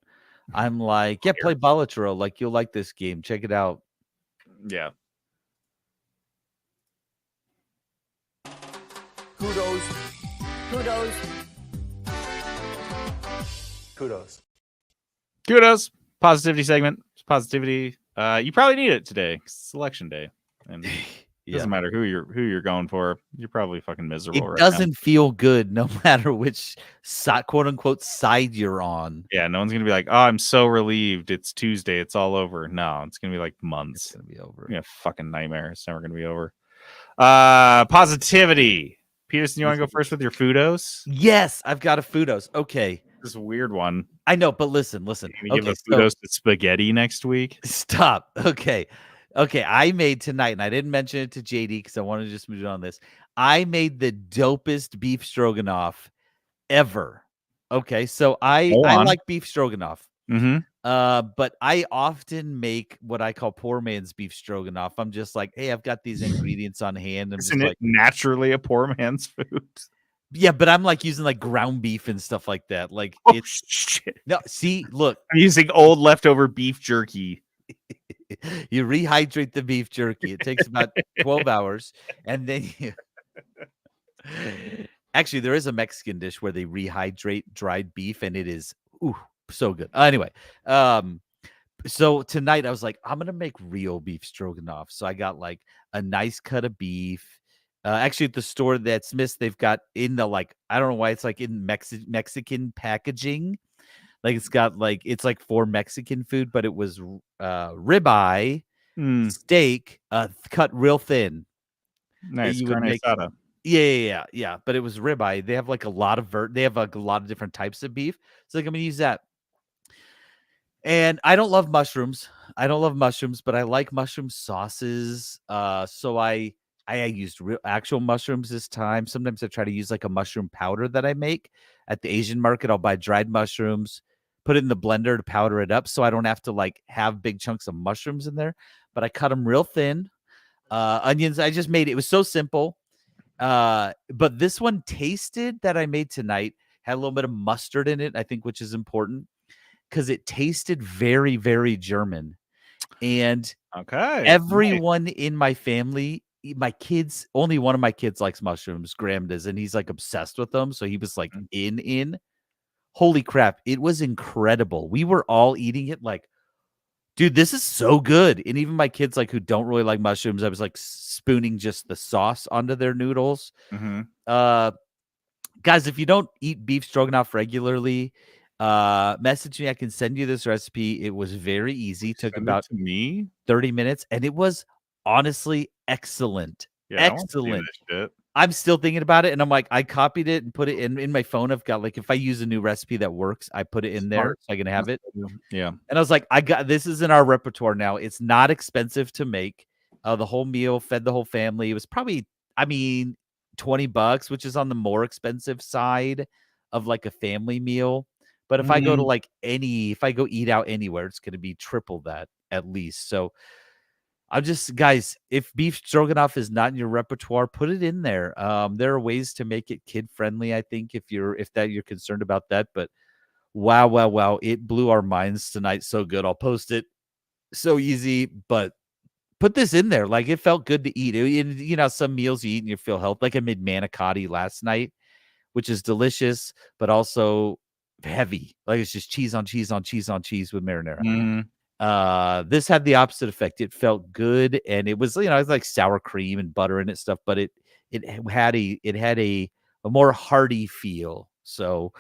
I'm like, yeah, play Balatro. Like, you'll like this game. Check it out. Yeah. Kudos. Kudos. Kudos. Kudos. Positivity segment. Positivity. You probably need it today. It's election day. And it doesn't matter who you're going for. You're probably fucking miserable right now. It doesn't feel good no matter which quote unquote side you're on. Yeah, no one's gonna be like, oh, I'm so relieved. It's Tuesday. It's all over. No, it's gonna be like months. It's gonna be over. Yeah, fucking nightmare. It's never gonna be over. Positivity. Peterson, you want to go first with your Fudos? Yes, I've got a Fudos. Okay. This is a weird one. I know, but listen. Can you give a Fudos to spaghetti next week? Stop. Okay. I made tonight, and I didn't mention it to JD because I wanted to just move on this. I made the dopest beef stroganoff ever. Okay, so I like beef stroganoff. Mm-hmm. But I often make what I call poor man's beef stroganoff. I'm just like, hey, I've got these ingredients on hand. Isn't it naturally a poor man's food? Yeah, but I'm like using like ground beef and stuff like that. Like, it's shit. No, see, look, I'm using old leftover beef jerky. You rehydrate the beef jerky. It takes about 12 hours, and then you. Actually, there is a Mexican dish where they rehydrate dried beef, and it is so good. Anyway, so tonight I was like, I'm gonna make real beef stroganoff. So I got like a nice cut of beef. Actually, at the store that Smith's, they've got in the like, I don't know why it's like in Mexican packaging. Like it's got like, it's like for Mexican food, but it was ribeye, steak, cut real thin. Nice. You would make, asada. yeah. But it was ribeye. They have like a lot of they have like a lot of different types of beef. So like I'm gonna use that. And I don't love mushrooms. But I like mushroom sauces. So I used actual mushrooms this time. Sometimes I try to use like a mushroom powder that I make at the Asian market. I'll buy dried mushrooms, put it in the blender to powder it up so I don't have to like have big chunks of mushrooms in there. But I cut them real thin. Onions, I just made it. It was so simple. But this one tasted that I made tonight had a little bit of mustard in it, I think, which is important because it tasted very, very German. And everyone in my family my kids, only one of my kids likes mushrooms, Graham does, and he's like obsessed with them. So he was like Mm. in. Holy crap, it was incredible. We were all eating it like, dude, this is so good. And even my kids, like, who don't really like mushrooms, I was like spooning just the sauce onto their noodles. Mm-hmm. Guys, if you don't eat beef stroganoff regularly, message me. I can send you this recipe. It was very easy. Took Send about it to me. 30 minutes, and it was honestly excellent. Yeah, I want to see Excellent. this shit. I'm still thinking about it, and I'm like, I copied it and put it in my phone. I've got, like, if I use a new recipe that works, I put it in there Smart. so I can have it. Yeah. And I was like, I got this is in our repertoire now. It's not expensive to make. The whole meal fed the whole family. It was probably, I mean, $20, which is on the more expensive side of like a family meal. But if I go to if I go eat out anywhere, it's going to be triple that at least. So I'm just, guys, if beef stroganoff is not in your repertoire, put it in there. There are ways to make it kid friendly. I think if you're concerned about that, but wow, it blew our minds tonight. So good. I'll post it. So easy, but put this in there. Like, it felt good to eat. You know, some meals you eat and you feel healthy. Like I made manicotti last night, which is delicious, but also heavy. Like, it's just cheese on cheese on cheese on cheese with marinara. Mm. This had the opposite effect. It felt good, and it was, it's like sour cream and butter in it stuff, but it had a more hearty feel. So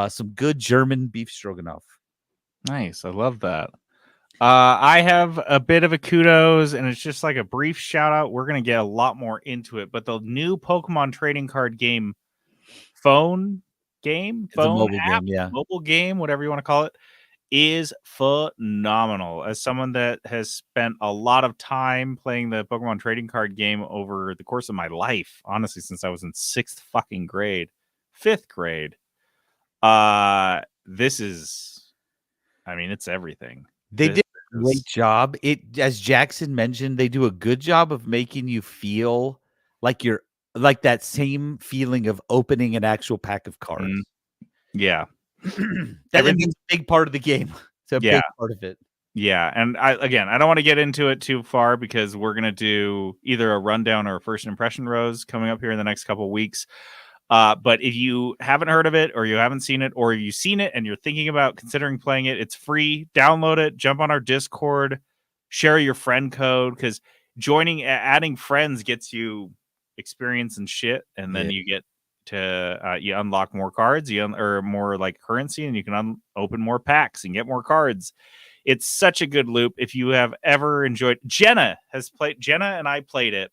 some good German beef stroganoff. Nice. I love that. I have a bit of a kudos, and it's just like a brief shout out. We're going to get a lot more into it, but the new Pokemon trading card game, phone It's a mobile app, game, yeah. mobile game, whatever you want to call it, is phenomenal. As someone that has spent a lot of time playing the Pokemon trading card game over the course of my life, honestly, since I was in 5th grade, this is, I mean, it's everything. They did a great job. It, as Jackson mentioned, they do a good job of making you feel like you're like that same feeling of opening an actual pack of cards. Yeah. That's a big part of the game. It's a big part of it. Yeah. And I don't want to get into it too far because we're going to do either a rundown or a first impression rose coming up here in the next couple of weeks. But if you haven't heard of it, or you haven't seen it, or you've seen it and you're thinking about considering playing it, it's free. Download it, jump on our Discord, share your friend code, because adding friends gets you experience and shit, and then you get to you unlock more cards, or more like currency, and you can open more packs and get more cards. It's such a good loop. If you have ever enjoyed, Jenna and I played it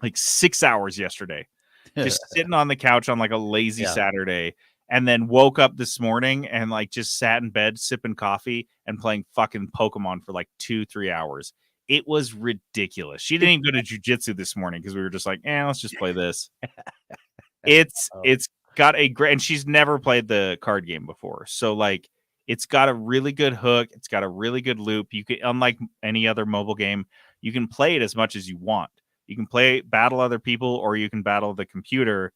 like 6 hours yesterday. Just sitting on the couch on like a lazy Saturday, and then woke up this morning and like just sat in bed sipping coffee and playing fucking Pokemon for like 2-3 hours. It was ridiculous. She didn't even go to jujitsu this morning because we were just like, let's just play this. It's got a great, and she's never played the card game before, so like it's got a really good hook. It's got a really good loop. You can, unlike any other mobile game, you can play it as much as you want. You can battle other people, or you can battle the computer.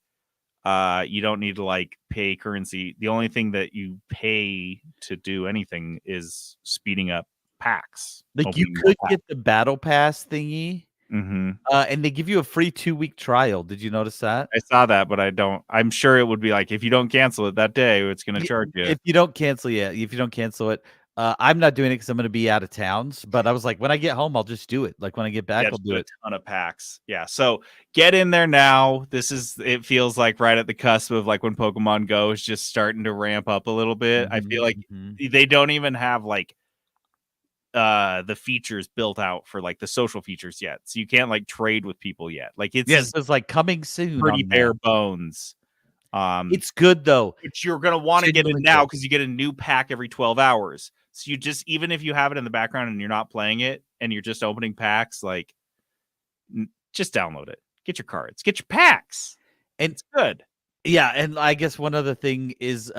You don't need to like pay currency. The only thing that you pay to do anything is speeding up packs. Like, you could get the battle pass thingy, and they give you a free 2-week trial. Did you notice that? I saw that, but I'm sure it would be like, if you don't cancel it that day, it's going to charge you. If you don't cancel it, I'm not doing it because I'm going to be out of towns. But I was like, when I get home, I'll just do it. Like, when I get back, I'll do it. A ton of packs. Yeah. So get in there now. It feels like right at the cusp of like when Pokemon Go is just starting to ramp up a little bit. I feel like they don't even have like the features built out for like the social features yet. So you can't like trade with people yet. Like, it's like coming soon. Pretty bare bones. It's good though. But you're gonna want to get in now because you get a new pack every 12 hours. So you just, even if you have it in the background and you're not playing it and you're just opening packs, like, just download it. Get your cards. Get your packs. And it's good. Yeah, and I guess one other thing is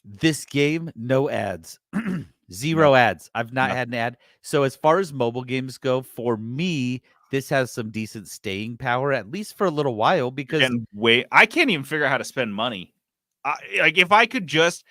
this game, no ads. Zero ads. I've not had an ad. So as far as mobile games go, for me, this has some decent staying power, at least for a little while, because I can't even figure out how to spend money. Like, if I could just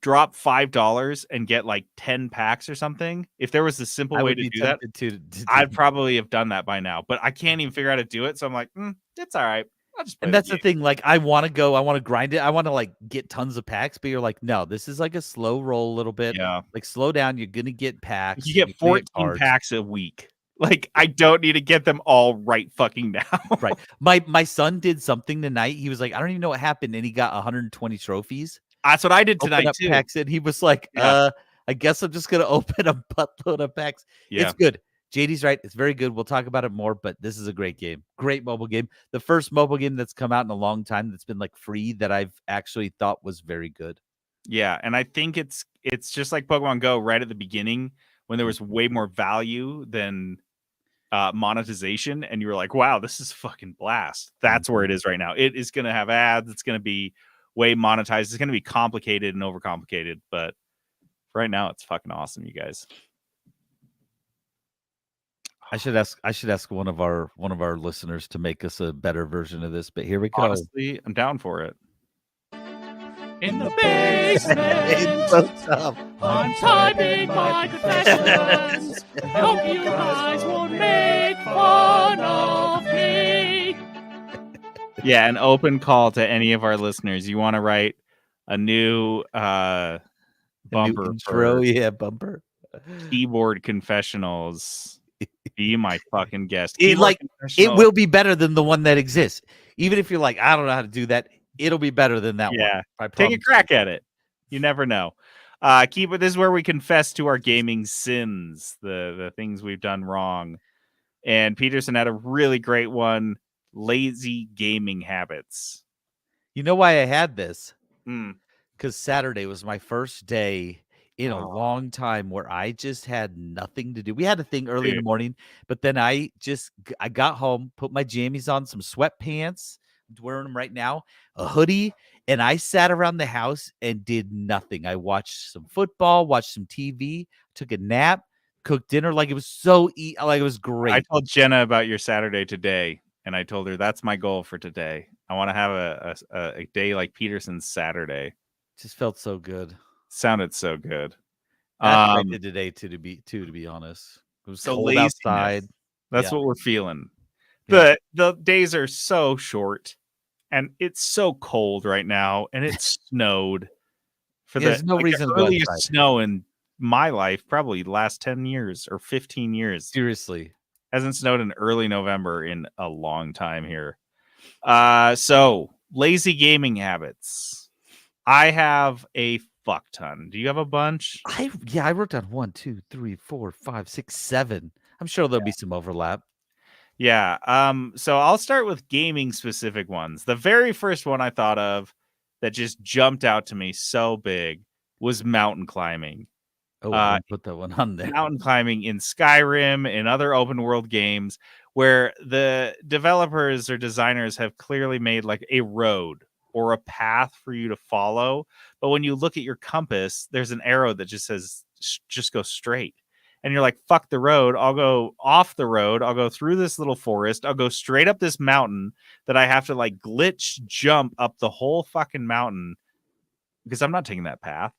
drop $5 and get like 10 packs or something. If there was a simple I way would to be do that, tempted to I'd probably have done that by now. But I can't even figure out how to do it. So I'm like, it's all right. I'll just play And the that's the game. thing. Like, I want to grind it. I want to like get tons of packs, but you're like, no, this is like a slow roll a little bit. Yeah. Like, slow down. You're gonna get packs. You get you're gonna 14 cards. packs a week. Like, I don't need to get them all right fucking now. Right. My son did something tonight. He was like, I don't even know what happened, and he got 120 trophies. That's what I did Open tonight up too. packs, and he was like, Yeah. I guess I'm just gonna open a buttload of packs. Yeah. It's good. JD's right. It's very good. We'll talk about it more, but this is a great game. Great mobile game. The first mobile game that's come out in a long time that's been like free that I've actually thought was very good. Yeah, and I think it's just like Pokemon Go right at the beginning when there was way more value than monetization, and you were like, wow, this is fucking blast. That's where it is right now. It is going to have ads. It's going to be way monetized. It's going to be complicated and overcomplicated, but right now it's fucking awesome, you guys. I should ask one of our listeners to make us a better version of this, but here we go. Honestly, I'm down for it. In the basement, It's so tough. I'm typing my confessions. Hope you guys won't make fun of me. Yeah, an open call to any of our listeners. You want to write a new bumper intro, for bumper. Keyboard Confessionals. Be my fucking guest. It Confessionals. will be better than the one that exists. Even if you're like, I don't know how to do that, it'll be better than that one. Yeah, I take a promise. crack at it. You never know. This is where we confess to our gaming sins, the things we've done wrong. And Peterson had a really great one: lazy gaming habits. You know why I had this? Hmm. Because Saturday was my first day in a Oh. long time where I just had nothing to do. We had a thing early in the Dude. morning, but then I got home, put my jammies on, some sweatpants, I'm wearing them right now, a hoodie, and I sat around the house and did nothing. I watched some football, watched some TV, took a nap, cooked dinner. Like, it was like it was great. I told Jenna about your Saturday today, and I told her that's my goal for today. I want to have a day like Peterson's Saturday. Just felt so good. Sounded so good. That's what I did today, to be honest. It was So cold laziness. outside. That's Yeah. what we're feeling. Yeah. The days are so short, and it's so cold right now, and it snowed for There's no reason to go earliest outside. snow in my life, probably the last 10 years or 15 years. Seriously. Hasn't snowed in early November in a long time here. So lazy gaming habits. I have a fuck ton. Do you have a bunch? I wrote down 1, 2, 3, 4, 5, 6, 7. I'm sure there'll be some overlap. Yeah. So I'll start with gaming specific ones. The very first one I thought of that just jumped out to me so big was mountain climbing. Oh, I didn't put that one on there. Mountain climbing in Skyrim and other open world games where the developers or designers have clearly made like a road or a path for you to follow. But when you look at your compass, there's an arrow that just says, just go straight. And you're like, fuck the road. I'll go off the road. I'll go through this little forest. I'll go straight up this mountain that I have to like glitch jump up the whole fucking mountain because I'm not taking that path.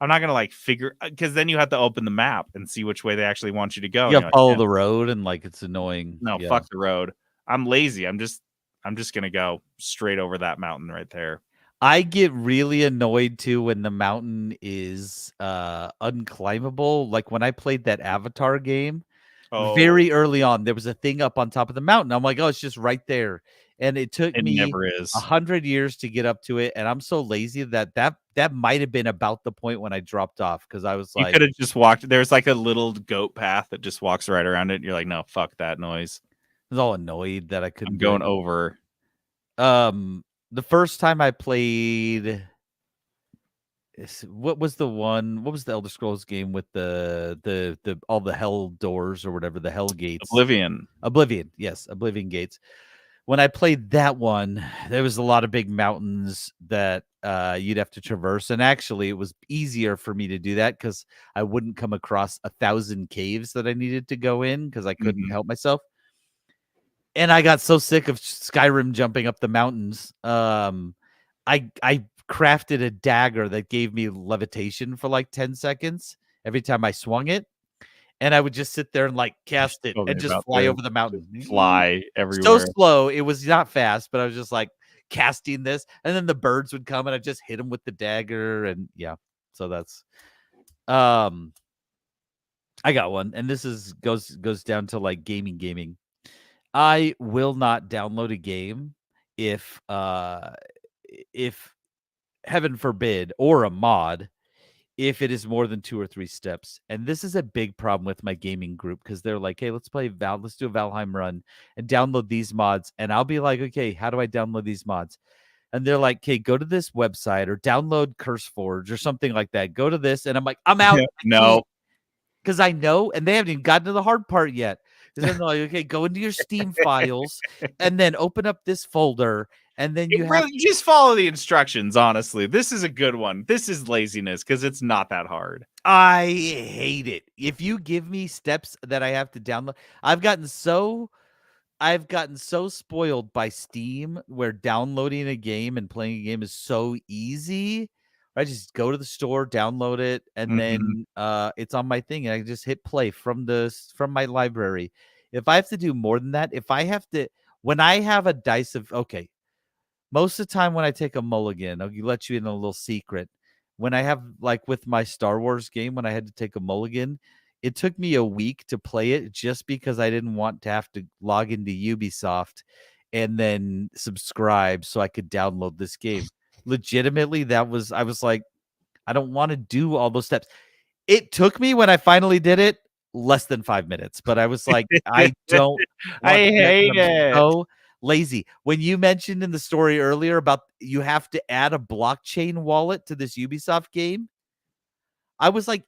I'm not going to like figure, because then you have to open the map and see which way they actually want you to go. You gotta follow the road, and like, it's annoying. No, Yeah. fuck the road. I'm lazy. I'm just going to go straight over that mountain right there. I get really annoyed too when the mountain is unclimbable. Like when I played that Avatar game, very early on, there was a thing up on top of the mountain. I'm like, oh, it's just right there. And it took me never is 100 years to get up to it. And I'm so lazy that might have been about the point when I dropped off, because I was you like, could have just walked. There's like a little goat path that just walks right around it. You're like, no, fuck that noise. I was all annoyed that I couldn't I'm do going it. over. The first time I played, what was the Elder Scrolls game with the all the hell doors or whatever, the hell gates? Oblivion, yes, Oblivion gates. When I played that one, there was a lot of big mountains that you'd have to traverse, and actually it was easier for me to do that because I wouldn't come across 1,000 caves that I needed to go in because I couldn't help myself. And I got so sick of Skyrim jumping up the mountains. I crafted a dagger that gave me levitation for like 10 seconds every time I swung it. And I would just sit there and like cast it Told me and just about fly this. over the mountain. Fly So everywhere. slow. It was not fast, but I was just like casting this. And then the birds would come and I just hit them with the dagger. And yeah. So that's I got one. And this is goes down to like gaming. I will not download a game if heaven forbid, or a mod, if it is more than 2 or 3 steps. And this is a big problem with my gaming group because they're like, hey, let's do a Valheim run and download these mods. And I'll be like, okay, how do I download these mods? And they're like, okay, go to this website or download CurseForge or something like that. Go to this. And I'm like, I'm out. No. Because I know, and they haven't even gotten to the hard part yet. Because they're like, okay, go into your Steam files and then open up this folder. And then you just follow the instructions. Honestly, this is a good one. This is laziness because it's not that hard. I hate it. If you give me steps that I have to download, I've gotten so spoiled by Steam where downloading a game and playing a game is so easy. I just go to the store, download it, and then it's on my thing, and I just hit play from my library. If I have to do more than that, when I have a dice of most of the time when I take a mulligan, I'll let you in a little secret. When I have, like with my Star Wars game, when I had to take a mulligan, it took me a week to play it just because I didn't want to have to log into Ubisoft and then subscribe so I could download this game. Legitimately, I was like, I don't want to do all those steps. It took me, when I finally did it, less than 5 minutes, but I was like, I don't I hate it. So lazy. When you mentioned in the story earlier about you have to add a blockchain wallet to this Ubisoft game, I was like,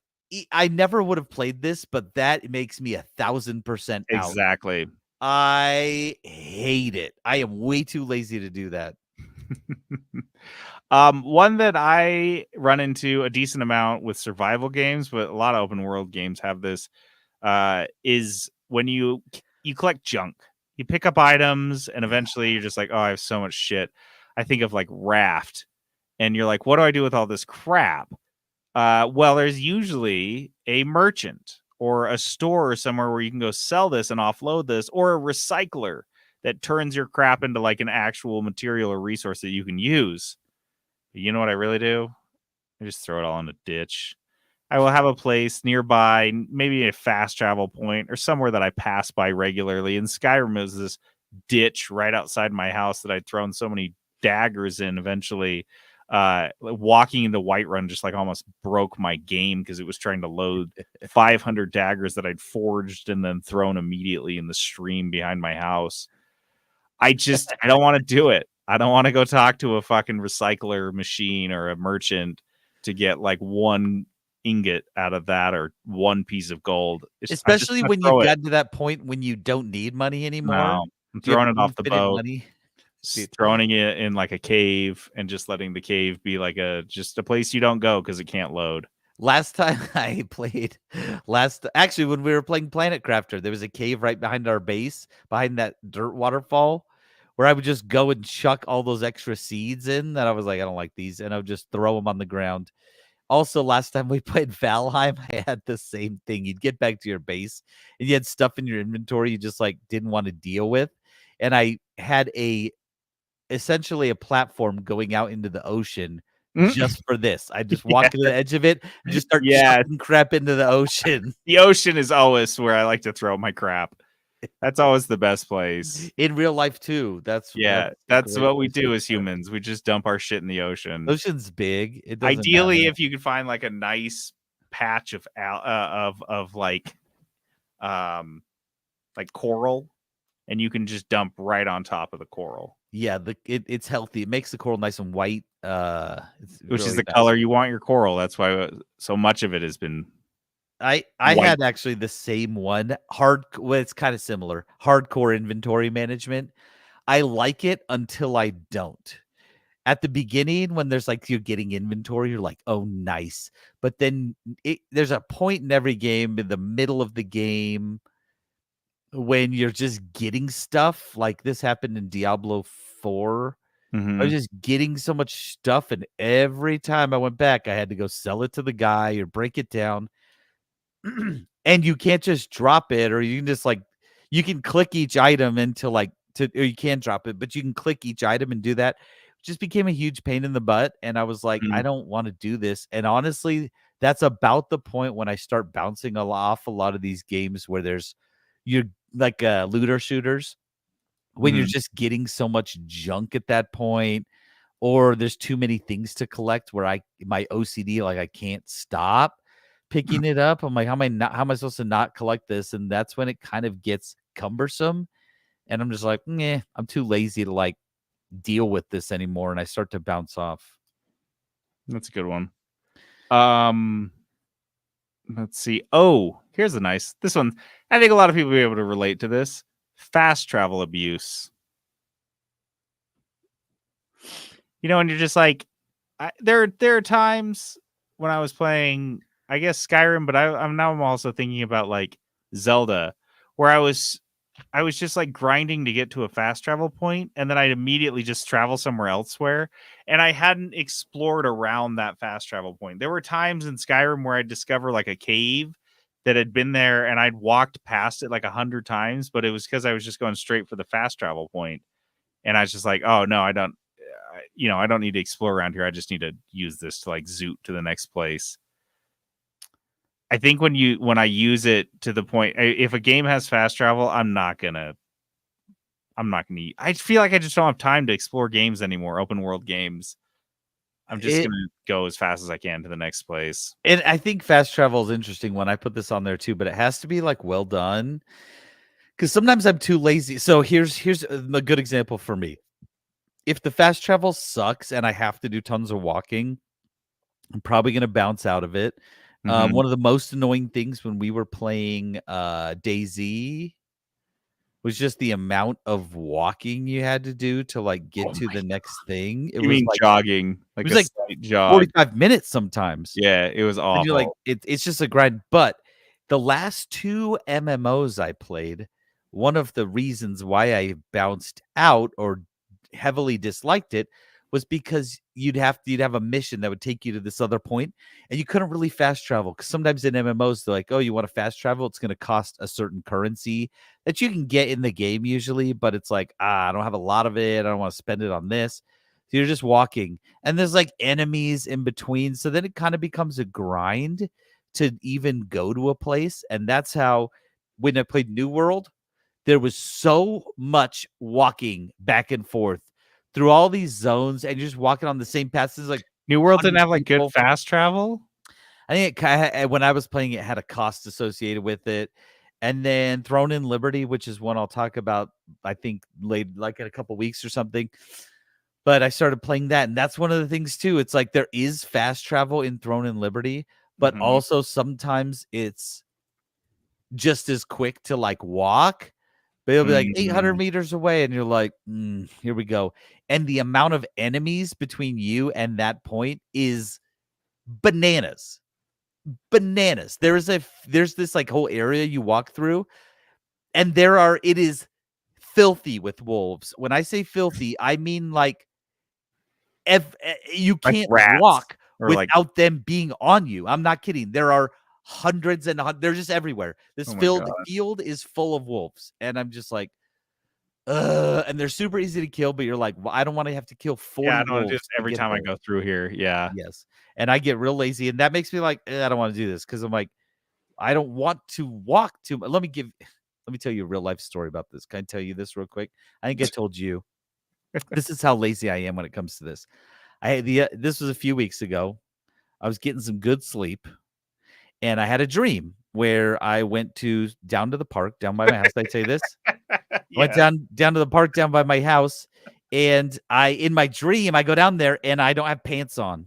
I never would have played this, but that makes me 1,000% out. Exactly. I hate it. I am way too lazy to do that. One that I run into a decent amount with survival games, but a lot of open world games have this, is when you collect junk. You pick up items and eventually you're just like, oh, I have so much shit. I think of like Raft, and you're like, what do I do with all this crap? Well, there's usually a merchant or a store somewhere where you can go sell this and offload this, or a recycler that turns your crap into like an actual material or resource that you can use. But you know what I really do? I just throw it all in a ditch. I will have a place nearby, maybe a fast travel point or somewhere that I pass by regularly. And Skyrim is this ditch right outside my house that I'd thrown so many daggers in eventually. Walking into Whiterun just like almost broke my game because it was trying to load 500 daggers that I'd forged and then thrown immediately in the stream behind my house. I don't want to do it. I don't want to go talk to a fucking recycler machine or a merchant to get like one ingot out of that or one piece of gold. Especially when you've gotten to that point when you don't need money anymore. No, I'm throwing it off the boat. Money. Throwing it in like a cave and just letting the cave be like just a place you don't go because it can't load. Last time I played, actually when we were playing Planet Crafter, there was a cave right behind our base, behind that dirt waterfall, where I would just go and chuck all those extra seeds in that I was like, I don't like these, and I would just throw them on the ground. Also, last time we played Valheim, I had the same thing. You'd get back to your base and you had stuff in your inventory you just like didn't want to deal with. And I had essentially a platform going out into the ocean just for this. I just walk to the edge of it and just start chucking crap into the ocean. The ocean is always where I like to throw my crap. That's always the best place. In real life too. That's what we do as humans. We just dump our shit in the ocean. Ocean's big. It Ideally, matter. if you could find like a nice patch of like coral, and you can just dump right on top of the coral. Yeah, it's healthy. It makes the coral nice and white. Which is the color you want your coral. That's why so much of it has been. I had actually the same one. It's kind of similar. Hardcore inventory management. I like it until I don't. At the beginning, when there's like you're getting inventory, you're like, oh, nice. But then there's a point in every game in the middle of the game when you're just getting stuff. Like this happened in Diablo 4, I was Mhm. just getting so much stuff, and every time I went back, I had to go sell it to the guy or break it down. And you can't just drop it, or you can just like you can click each item into like to or you can drop it, but you can click each item and do that. It just became a huge pain in the butt. And I was like, I Mhm. don't want to do this. And honestly, that's about the point when I start bouncing off a lot of these games where there's you're like looter shooters when you're Mhm. just getting so much junk at that point, or there's too many things to collect where my OCD, like I can't stop picking it up. I'm like, how am I supposed to not collect this? And that's when it kind of gets cumbersome. And I'm just like, nah, I'm too lazy to like deal with this anymore. And I start to bounce off. That's a good one. Um, let's see. Oh, here's a nice. This one, I think a lot of people will be able to relate to this. Fast travel abuse. And you're just like, there are times when I was playing, I guess Skyrim, but I'm also thinking about like Zelda, where I was just like grinding to get to a fast travel point, and then I'd immediately just travel somewhere elsewhere, and I hadn't explored around that fast travel point. There were times in Skyrim where I'd discover like a cave that had been there, and I'd walked past it like 100 times, but it was because I was just going straight for the fast travel point, and I was just like, oh no, I don't. I don't need to explore around here. I just need to use this to like zoot to the next place. I think when I use it to the point, if a game has fast travel, I'm not gonna. I feel like I just don't have time to explore games anymore. Open world games. I'm just It gonna go as fast as I can to the next place. and I think fast travel is interesting when I put this on there too, but it has to be like well done. Because sometimes I'm too lazy. So here's a good example for me. If the fast travel sucks and I have to do tons of walking, I'm probably gonna bounce out of it. Mhm. One of the most annoying things when we were playing DayZ was just the amount of walking you had to do to like get Oh to my the next thing. It You was mean like jogging, it like was a like slight jog? 45 minutes sometimes. Yeah, it was And you're like, awful. it's just a grind. But the last 2 MMOs I played, one of the reasons why I bounced out or heavily disliked it was because you'd have a mission that would take you to this other point, and you couldn't really fast travel. Because sometimes in MMOs, they're like, oh, you want to fast travel? It's going to cost a certain currency that you can get in the game usually, but it's like, I don't have a lot of it. I don't want to spend it on this. So you're just walking, and there's like enemies in between. So then it kind of becomes a grind to even go to a place. And that's how, when I played New World, there was so much walking back and forth through all these zones, and you're just walking on the same paths. There's like New World didn't 100 have like good people. fast travel. I think when I was playing it, had a cost associated with it. And then Throne in Liberty, which is one I'll talk about, I think, late like in a couple weeks or something. But I started playing that, and that's one of the things too. It's like there is fast travel in Throne and Liberty, but Mhm. also sometimes it's just as quick to like walk. But it'll be like 800 Mhm. meters away, and you're like, here we go. And the amount of enemies between you and that point is bananas. Bananas. There's this like whole area you walk through, and it is filthy with wolves. When I say filthy, I mean like you Like can't rats walk or like, without them being on you. I'm not kidding. There are hundreds and they're just everywhere. oh my The god. field is full of wolves, and I'm just like, and they're super easy to kill, but you're like, well, I don't want to have to kill Yeah, 40 I don't wanna do this wolves to every get time I there. go through here. Yeah. Yes, and I get real lazy, and that makes me like, I don't want to do this because I'm like, I don't want to walk too much. Let me tell you a real life story about this. Can I tell you this real quick? I think I told you. This is how lazy I am when it comes to this. I had this was a few weeks ago. I was getting some good sleep, and I had a dream where I went down to the park down by my house. Did I say this? I went Yeah. down to the park down by my house, and in my dream I go down there and I don't have pants on.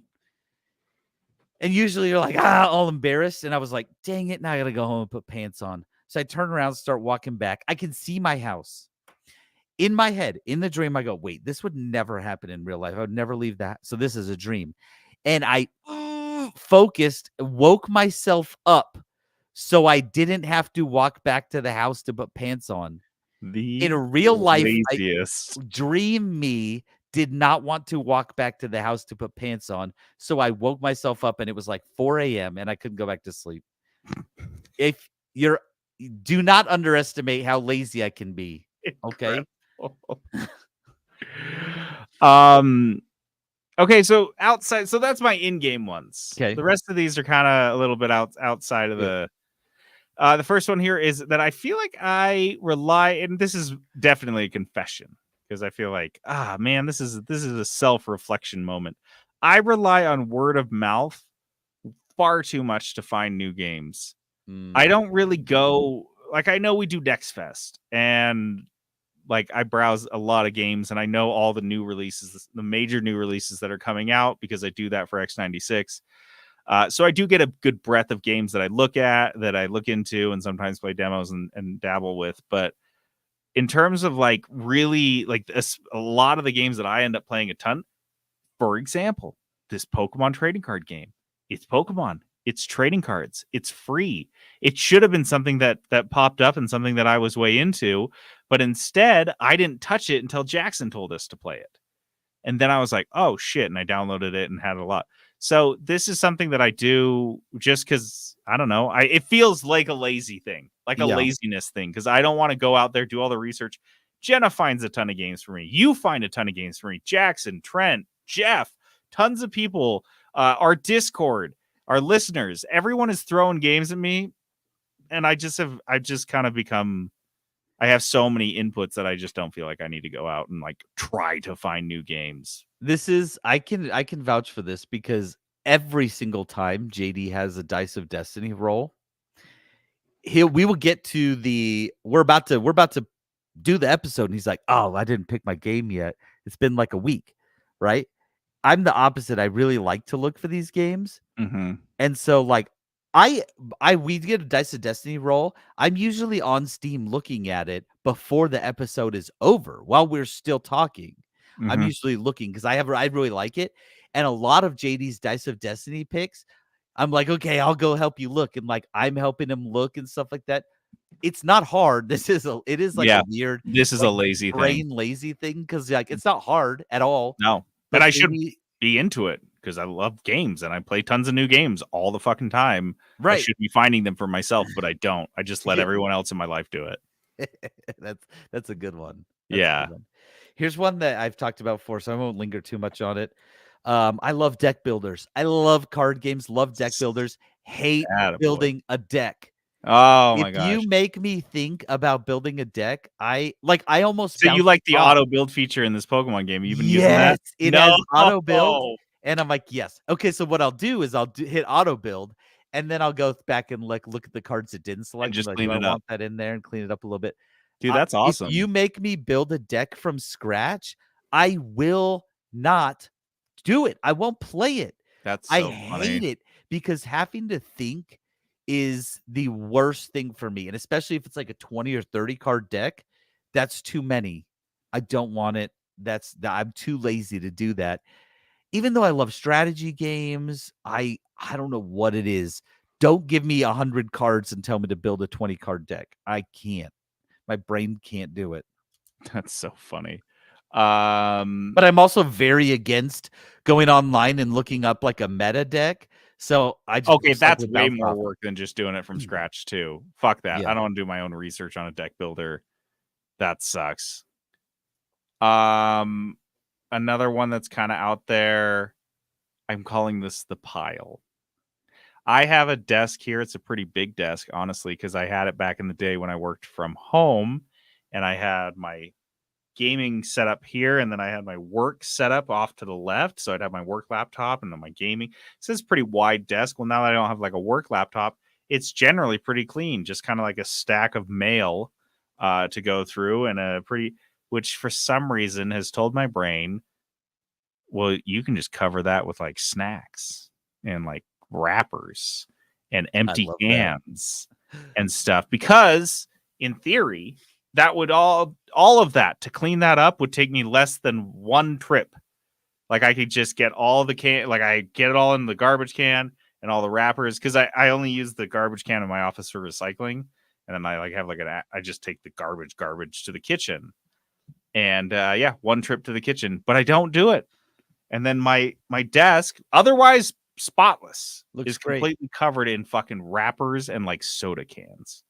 And usually you're like, all embarrassed. And I was like, dang it, now I gotta go home and put pants on. So I turn around, start walking back. I can see my house. In my head, in the dream, I go, wait, this would never happen in real life. I would never leave that. So this is a dream. And I focused, woke myself up so I didn't have to walk back to the house to put pants on. In The real life, laziest. dream me did not want to walk back to the house to put pants on. So I woke myself up and it was like 4 a.m. and I couldn't go back to sleep. If do not underestimate how lazy I can be. Okay. Okay, so outside, so that's my in-game ones. Okay. The rest of these are kind of a little bit outside of Good. the first one here is that I feel like I rely, and this is definitely a confession because I feel like, man, this is a self-reflection moment. I rely on word of mouth far too much to find new games. I don't really go, like, I know we do Next Fest, and like I browse a lot of games and I know all the new releases, the major new releases that are coming out because I do that for X96. So I do get a good breadth of games that I look at, that I look into, and sometimes play demos and dabble with. But in terms of like really like a lot of the games that I end up playing a ton, for example, this Pokemon trading card game, it's Pokemon. It's trading cards. It's free. It should have been something that popped up and something that I was way into, but instead I didn't touch it until Jackson told us to play it. And then I was like, oh shit, and I downloaded it and had a lot. So this is something that I do just because, I don't know, it feels like a lazy thing, like a laziness thing, because I don't want to go out there, do all the research. Jenna finds a ton of games for me. You find a ton of games for me. Jackson, Trent, Jeff, tons of people, our Discord, our listeners, everyone is throwing games at me, and I've just kind of become, I have so many inputs that I just don't feel like I need to go out and like try to find new games. This is I can vouch for this because every single time JD has a Dice of Destiny roll, we will get to we're about to do the episode and he's like, "Oh, I didn't pick my game yet. It's been like a week." Right? I'm the opposite. I really like to look for these games. Mm-hmm. And so like we get a Dice of Destiny roll. I'm usually on Steam looking at it before the episode is over while we're still talking. Mm-hmm. I'm usually looking because I really like it. And a lot of JD's Dice of Destiny picks, I'm like, okay, I'll go help you look. And like I'm helping him look and stuff like that. It's not hard. It is like a weird, this is like, a lazy brain thing. lazy thing because like it's not hard at all. No. But I should be into it because I love games and I play tons of new games all the fucking time. Right. I should be finding them for myself, but I don't. I just let everyone else in my life do it. That's a good one. Yeah. Here's one that I've talked about before, so I won't linger too much on it. I love deck builders. I love card games, love deck builders, hate building a deck. Oh my gosh. If you make me think about building a deck, I almost. So you like the auto build feature in this Pokemon game? You've been using that? It has auto build. And I'm like, yes. Okay, so what I'll do is hit auto build, and then I'll go back and like look at the cards it didn't select. And just like, clean it up. Want that in there and clean it up a little bit. Dude, that's awesome. If you make me build a deck from scratch, I will not do it. I won't play it. That's so I hate it because having to think is the worst thing for me. And especially if it's like a 20 or 30 card deck, that's too many. I don't want it. I'm too lazy to do that. Even though I love strategy games, I don't know what it is. Don't give me 100 cards and tell me to build a 20 card deck. I can't. My brain can't do it. That's so funny. But I'm also very against going online and looking up like a meta deck. So I just that's way more work than just doing it from scratch too. Fuck that. Yeah. I don't want to do my own research on a deck builder. That sucks. Another one that's kind of out there, I'm calling this the pile. I have a desk here. It's a pretty big desk, honestly, because I had it back in the day when I worked from home, and I had my gaming set up here, and then I had my work set up off to the left. So I'd have my work laptop and then my gaming. So it's a pretty wide desk. Well, now that I don't have like a work laptop, it's generally pretty clean, just kind of like a stack of mail to go through, and which for some reason has told my brain, well, you can just cover that with like snacks and like wrappers and empty cans and stuff, because in theory that would all of that to clean that up would take me less than one trip. Like I could just get all the I get it all in the garbage can and all the wrappers, because I only use the garbage can in my office for recycling, and then I like have like I just take the garbage to the kitchen. And yeah, one trip to the kitchen, but I don't do it. And then my desk, otherwise spotless, Looks is great. completely covered in fucking wrappers and like soda cans.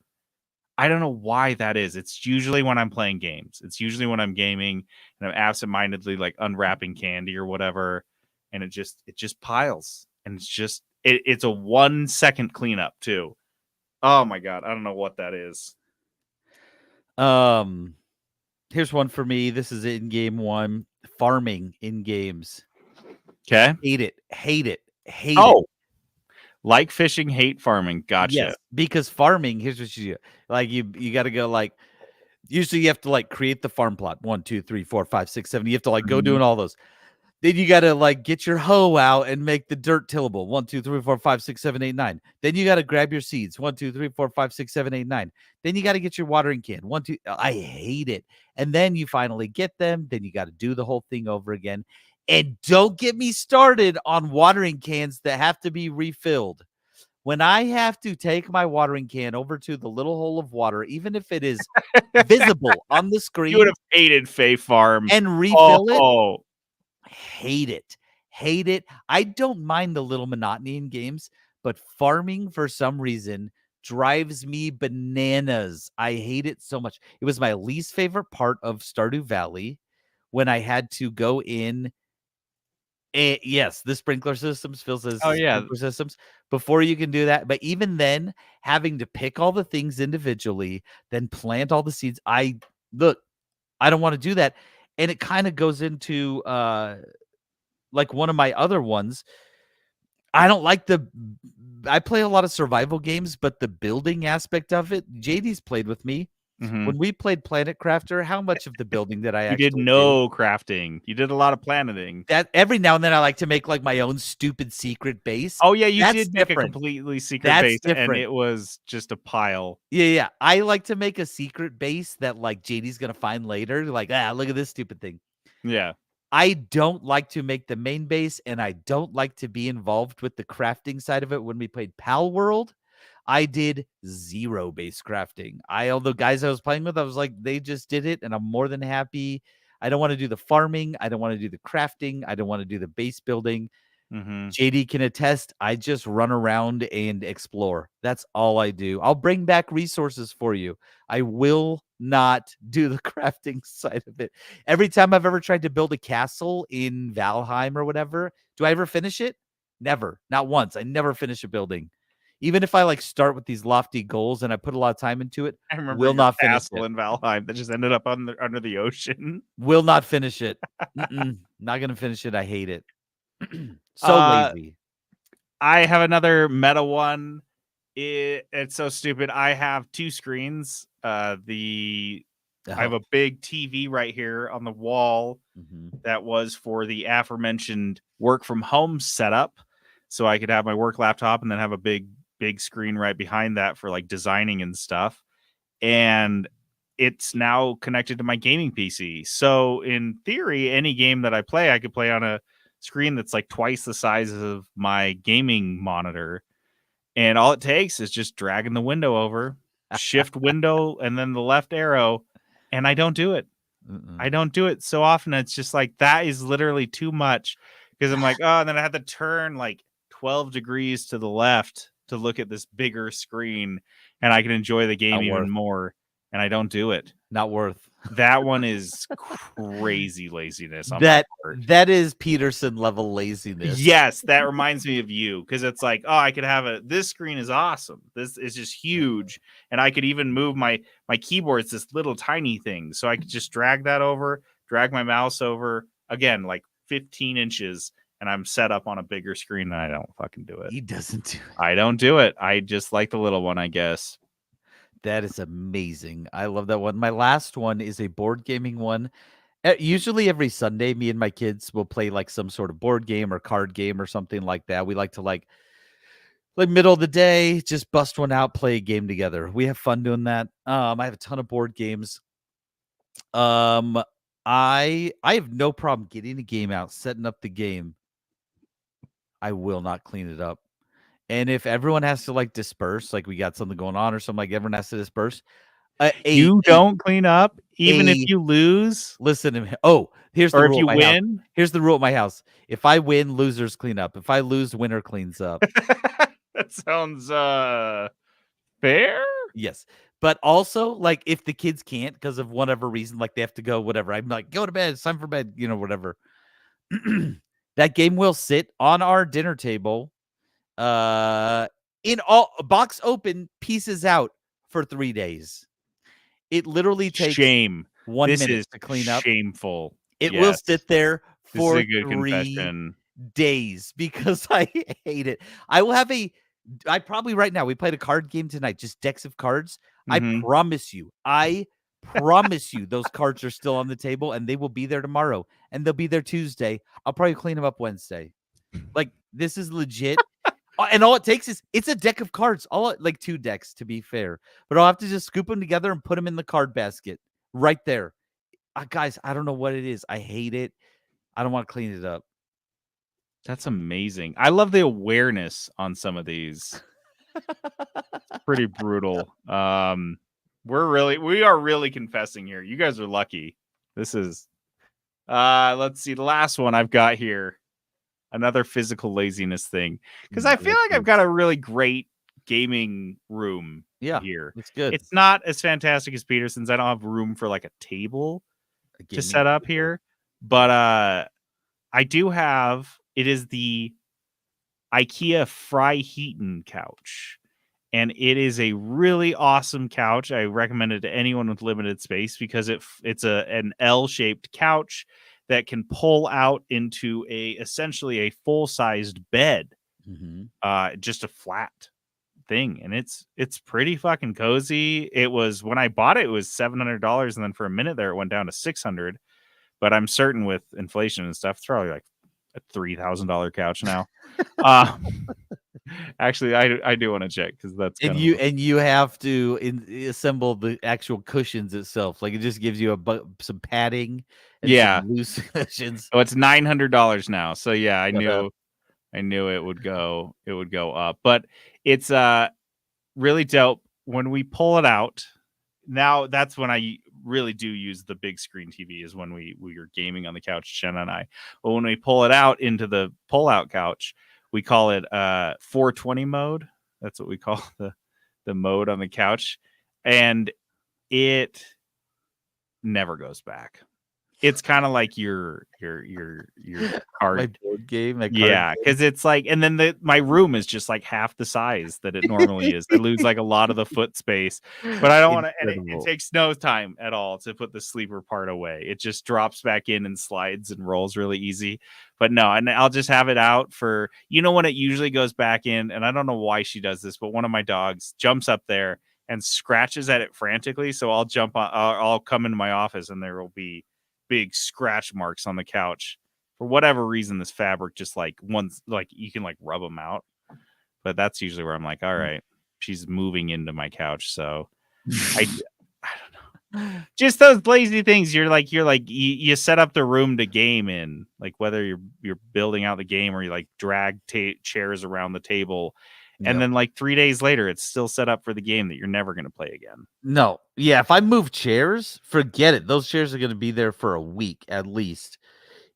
I don't know why that is. It's usually when I'm playing games. It's usually when I'm gaming and I'm absentmindedly like unwrapping candy or whatever, and it just piles. And it's a 1 second cleanup too. Oh my god, I don't know what that is. Here's one for me. This is in game one. Farming in games. Okay. Hate it. Hate it. Hate it. Oh, like fishing, hate farming. Gotcha. Yes, because farming, here's what you do. Like you got to go like usually you have to like create the farm plot. 1, 2, 3, 4, 5, 6, 7. You have to like go doing all those. Then you got to like get your hoe out and make the dirt tillable. 1, 2, 3, 4, 5, 6, 7, 8, 9. Then you got to grab your seeds. 1, 2, 3, 4, 5, 6, 7, 8, 9. Then you got to get your watering can. 1, 2. I hate it. And then you finally get them. Then you got to do the whole thing over again. And don't get me started on watering cans that have to be refilled. When I have to take my watering can over to the little hole of water, even if it is visible on the screen, You would have hated Fae Farm and refill it, Oh, hate it. Hate it. I don't mind the little monotony in games, but farming for some reason drives me bananas. I hate it so much. It was my least favorite part of Stardew Valley when I had to go in. Yes, the sprinkler systems, Phil says Oh, yeah. sprinkler systems before you can do that. But even then, having to pick all the things individually, then plant all the seeds. I don't want to do that. And it kind of goes into like one of my other ones. I don't like I play a lot of survival games, but the building aspect of it, JD's played with me. Mhm. When we played Planet Crafter, how much of the building did I You actually did do? no crafting. You did a lot of planning. That every now and then I like to make like my own stupid secret base. Oh yeah, you That's did make different. a completely secret That's base, and different. it was just a pile. Yeah. I like to make a secret base that like JD's gonna find later. Like, look at this stupid thing. Yeah. I don't like to make the main base, and I don't like to be involved with the crafting side of it. When we played Pal World, I did 0 base crafting. All the guys I was playing with, I was like, they just did it, and I'm more than happy. I don't want to do the farming. I don't want to do the crafting. I don't want to do the base building. Mm-hmm. JD can attest. I just run around and explore. That's all I do. I'll bring back resources for you. I will not do the crafting side of it. Every time I've ever tried to build a castle in Valheim or whatever, do I ever finish it? Never. Not once. I never finish a building. Even if I like start with these lofty goals and I put a lot of time into it, I remember will your not finish castle it. in Valheim that just ended up under the ocean. Will not finish it. Not gonna finish it. I hate it. So lazy. I have another meta one. It's so stupid. I have 2 screens. I have a big TV right here on the wall that was for the aforementioned work from home setup. So I could have my work laptop and then have a big screen right behind that for like designing and stuff. And it's now connected to my gaming PC. So in theory, any game that I play, I could play on a screen that's like twice the size of my gaming monitor. And all it takes is just dragging the window over, shift window, and then the left arrow. And I don't do it. I don't do it so often. It's just like, that is literally too much. Because I'm like, oh, and then I have to turn like 12 degrees to the left to look at this bigger screen, and I can enjoy the game even more. And I don't do it. Not worth. That one is crazy laziness on my part. That is Peterson level laziness. Yes, that reminds me of you, because it's like, oh, I could have this screen is awesome. This is just huge, and I could even move my keyboard. It's this little tiny thing, so I could just drag that over, drag my mouse over again, like 15 inches, and I'm set up on a bigger screen. And I don't fucking do it. He doesn't do it. I don't do it. I just like the little one, I guess. That is amazing. I love that one. My last one is a board gaming one. Usually every Sunday, me and my kids will play like some sort of board game or card game or something like that. We like to like middle of the day, just bust one out, play a game together. We have fun doing that. I have a ton of board games. I have no problem getting a game out, setting up the game. I will not clean it up. And if everyone has to like disperse, like we got something going on or something, like everyone has to disperse, You don't clean up even if you lose, Listen to me. Oh, here's the or if rule you at my house. win. Here's the rule at my house. If I win, losers clean up. If I lose, winner cleans up. That sounds fair. Yes. But also, like, if the kids can't because of whatever reason, like they have to go, whatever, I'm like, go to bed. It's time for bed, whatever. That game will sit on our dinner table, in all box open, pieces out for 3 days. It literally takes Shame. 1 This minute is to clean up. shameful. It will Yes. sit there This is for a good 3 confession. days because I hate it. I probably right now, we played a card game tonight, just decks of cards. Mhm. I promise you those cards are still on the table and they will be there tomorrow and they'll be there Tuesday. I'll probably clean them up Wednesday. Like, this is legit. And all it takes is it's a deck of cards, like 2 decks to be fair. But I'll have to just scoop them together and put them in the card basket right there. Guys, I don't know what it is. I hate it. I don't want to clean it up. That's amazing. I love the awareness on some of these. Pretty brutal. We are really confessing here. You guys are lucky. This is let's see, the last one I've got here. Another physical laziness thing. Because I feel like I've got a really great gaming room here. It's good. It's not as fantastic as Peterson's. I don't have room for like a table to set up here. But I do have, it is the IKEA Freiheiten couch. And it is a really awesome couch. I recommend it to anyone with limited space because it's an L-shaped couch that can pull out into essentially a full-sized bed. Just a flat thing. And it's pretty fucking cozy. It was, when I bought it, it was $700, and then for a minute there it went down to $600. But I'm certain with inflation and stuff, it's probably like a $3,000 couch now. Actually, I do want to check because that's and you have to assemble the actual cushions itself. Like, it just gives you some padding and some loose cushions. Oh, it's $900 now. So yeah, I knew it would go up. But it's really dope. When we pull it out, now that's when I really do use the big screen TV, is when we are gaming on the couch, Jenna and I. But when we pull it out into the pull out couch, we call it 420 mode. That's what we call the mode on the couch. And it never goes back. It's kind of like your card my board game. Because it's like, and then my room is just like half the size that it normally is. I lose like a lot of the foot space, but I don't want to. And it takes no time at all to put the sleeper part away. It just drops back in and slides and rolls really easy. But no, and I'll just have it out for, when it usually goes back in. And I don't know why she does this, but one of my dogs jumps up there and scratches at it frantically. So I'll jump on. I'll come into my office and there will be big scratch marks on the couch. For whatever reason, this fabric just like you can like rub them out. But that's usually where I'm like, all right, she's moving into my couch. So I don't know. Just those lazy things. You set up the room to game in, like whether you're building out the game or you like drag chairs around the table. And then like 3 days later, it's still set up for the game that you're never going to play again. No. Yeah. If I move chairs, forget it. Those chairs are going to be there for a week at least.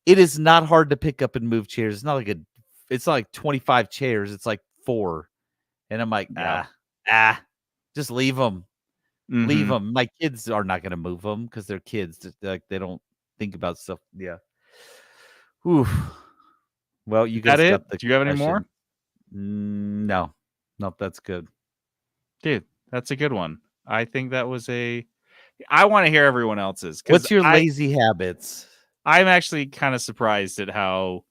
It is not hard to pick up and move chairs. It's not like 25 chairs. It's like 4. And I'm like, just leave them. Mm-hmm. Leave them. My kids are not going to move them because they're kids. Like, they don't think about stuff. Yeah. Ooh. Well, you guys got the. Do you have any more? No. Nope, that's good. Dude, that's a good one. I think that was I want to hear everyone else's. What's your lazy habits? I'm actually kind of surprised at how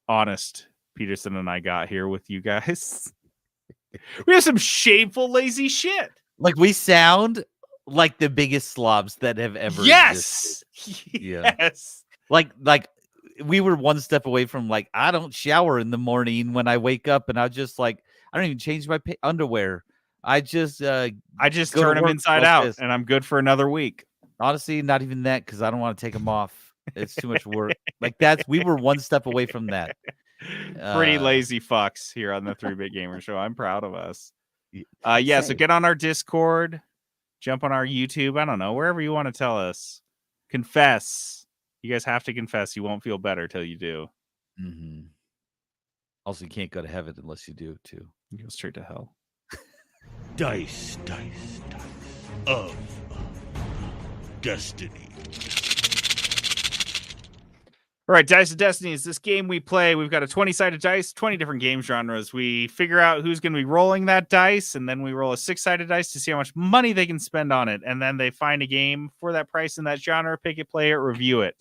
honest Peterson and I got here with you guys. We have some shameful, lazy shit. Like, we sound like the biggest slobs that have ever existed. Yes. Like we were one step away from like, I don't shower in the morning when I wake up, and I just like, I don't even change my underwear. I just turn them inside out, and I'm good for another week. Honestly, not even that, because I don't want to take them off. It's too much work. Like, we were one step away from that. Pretty lazy fucks here on the 3-Bit Gamer Show. I'm proud of us. So get on our Discord. Jump on our YouTube. I don't know, wherever you want to tell us. Confess. You guys have to confess. You won't feel better till you do. Mm-hmm. Also, you can't go to heaven unless you do too. You go straight to hell. Dice of Destiny. All right, Dice of Destiny is this game we play. We've got a 20-sided dice, 20 different game genres. We figure out who's going to be rolling that dice, and then we roll a 6-sided dice to see how much money they can spend on it. And then they find a game for that price in that genre, pick it, play it, review it.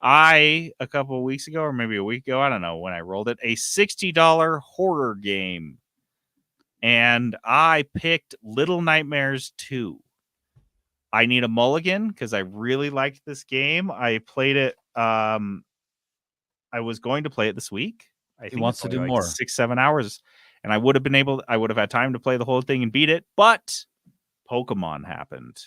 A couple of weeks ago, or maybe a week ago, I don't know when I rolled it, a $60 horror game. And I picked Little Nightmares 2. I need a mulligan because I really liked this game. I played it. I was going to play it this week. I think He wants it's to only do like more. 6-7 hours, and I would have had time to play the whole thing and beat it. But Pokemon happened,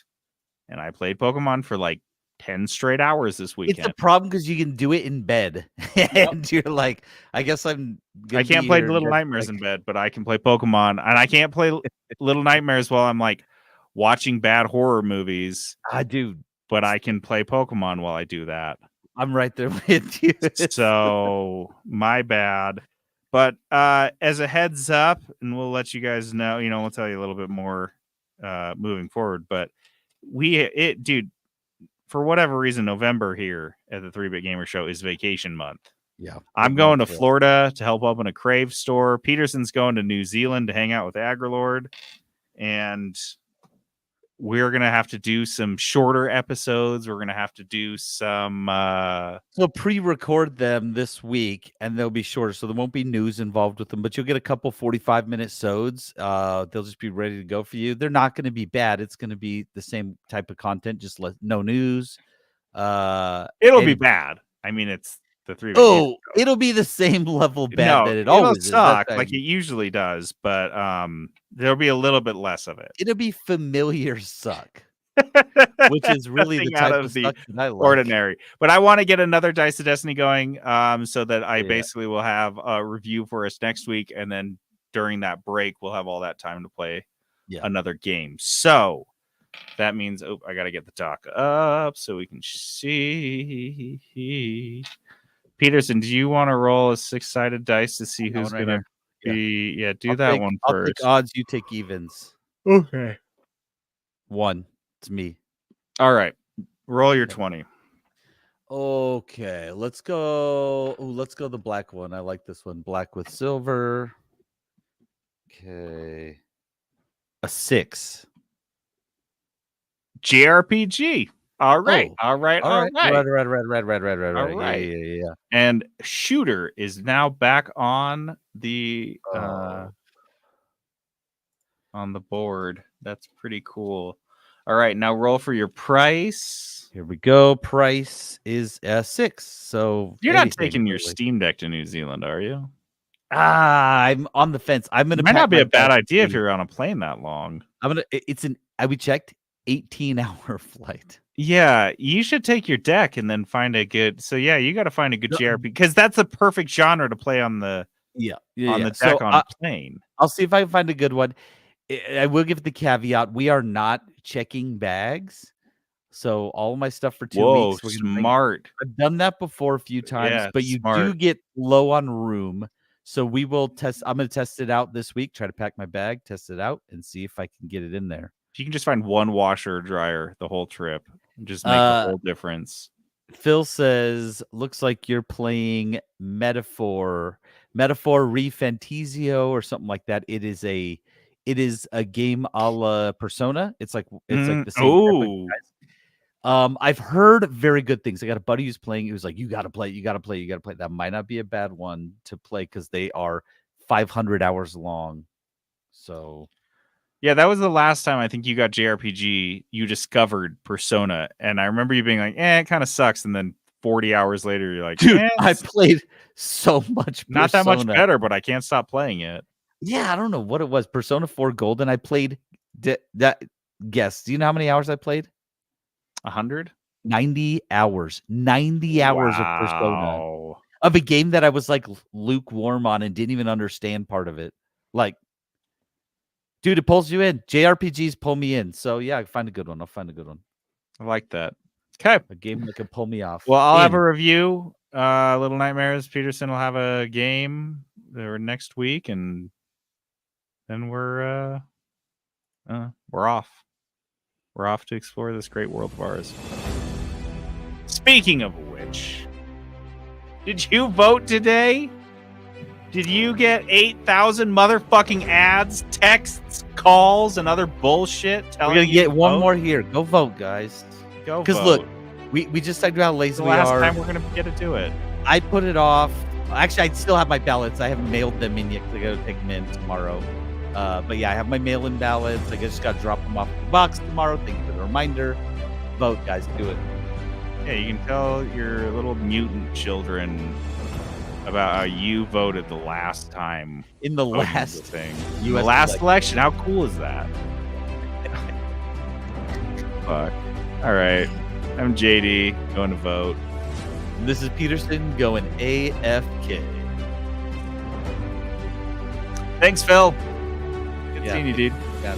and I played Pokemon for like 10 straight hours this weekend. It's a problem because you can do it in bed, and you're like, I guess I can't play Little Nightmares in bed, but I can play Pokemon, and I can't play Little Nightmares while I'm like watching bad horror movies. I do, but I can play Pokemon while I do that. I'm right there with you. So my bad. But as a heads up, and we'll let you guys know, we'll tell you a little bit more moving forward. But dude, for whatever reason, November here at the 3-Bit Gamer Show is vacation month. Yeah. I'm going to Florida to help open a Crave store. Peterson's going to New Zealand to hang out with Agrilord. And we're going to have to do some shorter episodes. We're going to have to do some... So pre-record them this week, and they'll be shorter, so there won't be news involved with them, but you'll get a couple 45-minute sods. They'll just be ready to go for you. They're not going to be bad. It's going to be the same type of content, just no news. It'll be bad. I mean, it's the 3-Bit Oh, it'll be the same level bad that it always suck is. like it usually does, but there'll be a little bit less of it. It'll be familiar suck, which is really the type of suck that I like. Ordinary. But I want to get another Dice of Destiny going, so that I basically will have a review for us next week, and then during that break, we'll have all that time to play another game. So that means I got to get the dock up so we can see. Peterson, do you want to roll a 6-sided dice to see who's going to be? Yeah, do that one first. I'll take odds, you take evens. Okay. 1. It's me. All right. Roll your 20. Okay, let's go. Oh, let's go the black one. I like this one. Black with silver. Okay. A 6. JRPG. All right. Oh, all right. Red. All right. Yeah. And Shooter is now back on the board. That's pretty cool. All right, now roll for your price. Here we go. Price is 6. So you're not taking your Steam Deck to New Zealand, are you? I'm on the fence. I'm gonna. It might not be a bad idea if you're on a plane that long. We checked 18-hour flight. Yeah, you should take your deck and then find a good. So yeah, you got to find a good JRPG because that's the perfect genre to play on the the deck on a plane. I'll see if I can find a good one. I will give the caveat: we are not checking bags, so all of my stuff for 2 weeks. We're smart. I've done that before a few times, but you do get low on room, so we will test. I'm going to test it out this week. Try to pack my bag, test it out, and see if I can get it in there. If you can just find one washer or dryer the whole trip, just make the whole difference. Phil says, looks like you're playing Metaphor Refantizio or something like that. It is a game a la Persona. It's like the same. I've heard very good things. I got a buddy who's playing. He was like, you got to play. That might not be a bad one to play because they are 500 hours long. So. Yeah, that was the last time I think you got JRPG, you discovered Persona. And I remember you being like, it kind of sucks. And then 40 hours later, you're like, dude, I played so much Persona. Not that much better, but I can't stop playing it. Yeah, I don't know what it was. Persona 4 Golden. I played that. Guess. Do you know how many hours I played? 100? 90 hours. 90 hours of Persona. Of a game that I was like lukewarm on and didn't even understand part of it. Like, Dude, it pulls you in. JRPGs pull me in. So yeah, I'll find a good one. I like that. Okay. A game that can pull me off. Well, I'll have In. a review. Little Nightmares. Peterson will have a game next week, and then we're off. We're off to explore this great world of ours. Speaking of which, did you vote today? Did you get 8,000 motherfucking ads, texts, calls, and other bullshit We're telling gonna you get to one vote? more here. Go vote, guys. Go Because vote. look, we just talked about how It's lazy the we last are. time we're gonna get to do it. I put it off. Actually, I still have my ballots. I haven't mailed them in yet because I got to take them in tomorrow. But yeah, I have my mail-in ballots. I just got to drop them off in the box tomorrow. Thank you for the reminder. Vote, guys. Do it. Yeah, you can tell your little mutant children about how you voted the last time. In the voting was a last thing. US The last election. How cool is that? Fuck. All right. I'm JD going to vote. This is Peterson going AFK. Thanks, Phil. Good Yeah. seeing you, dude. Yeah.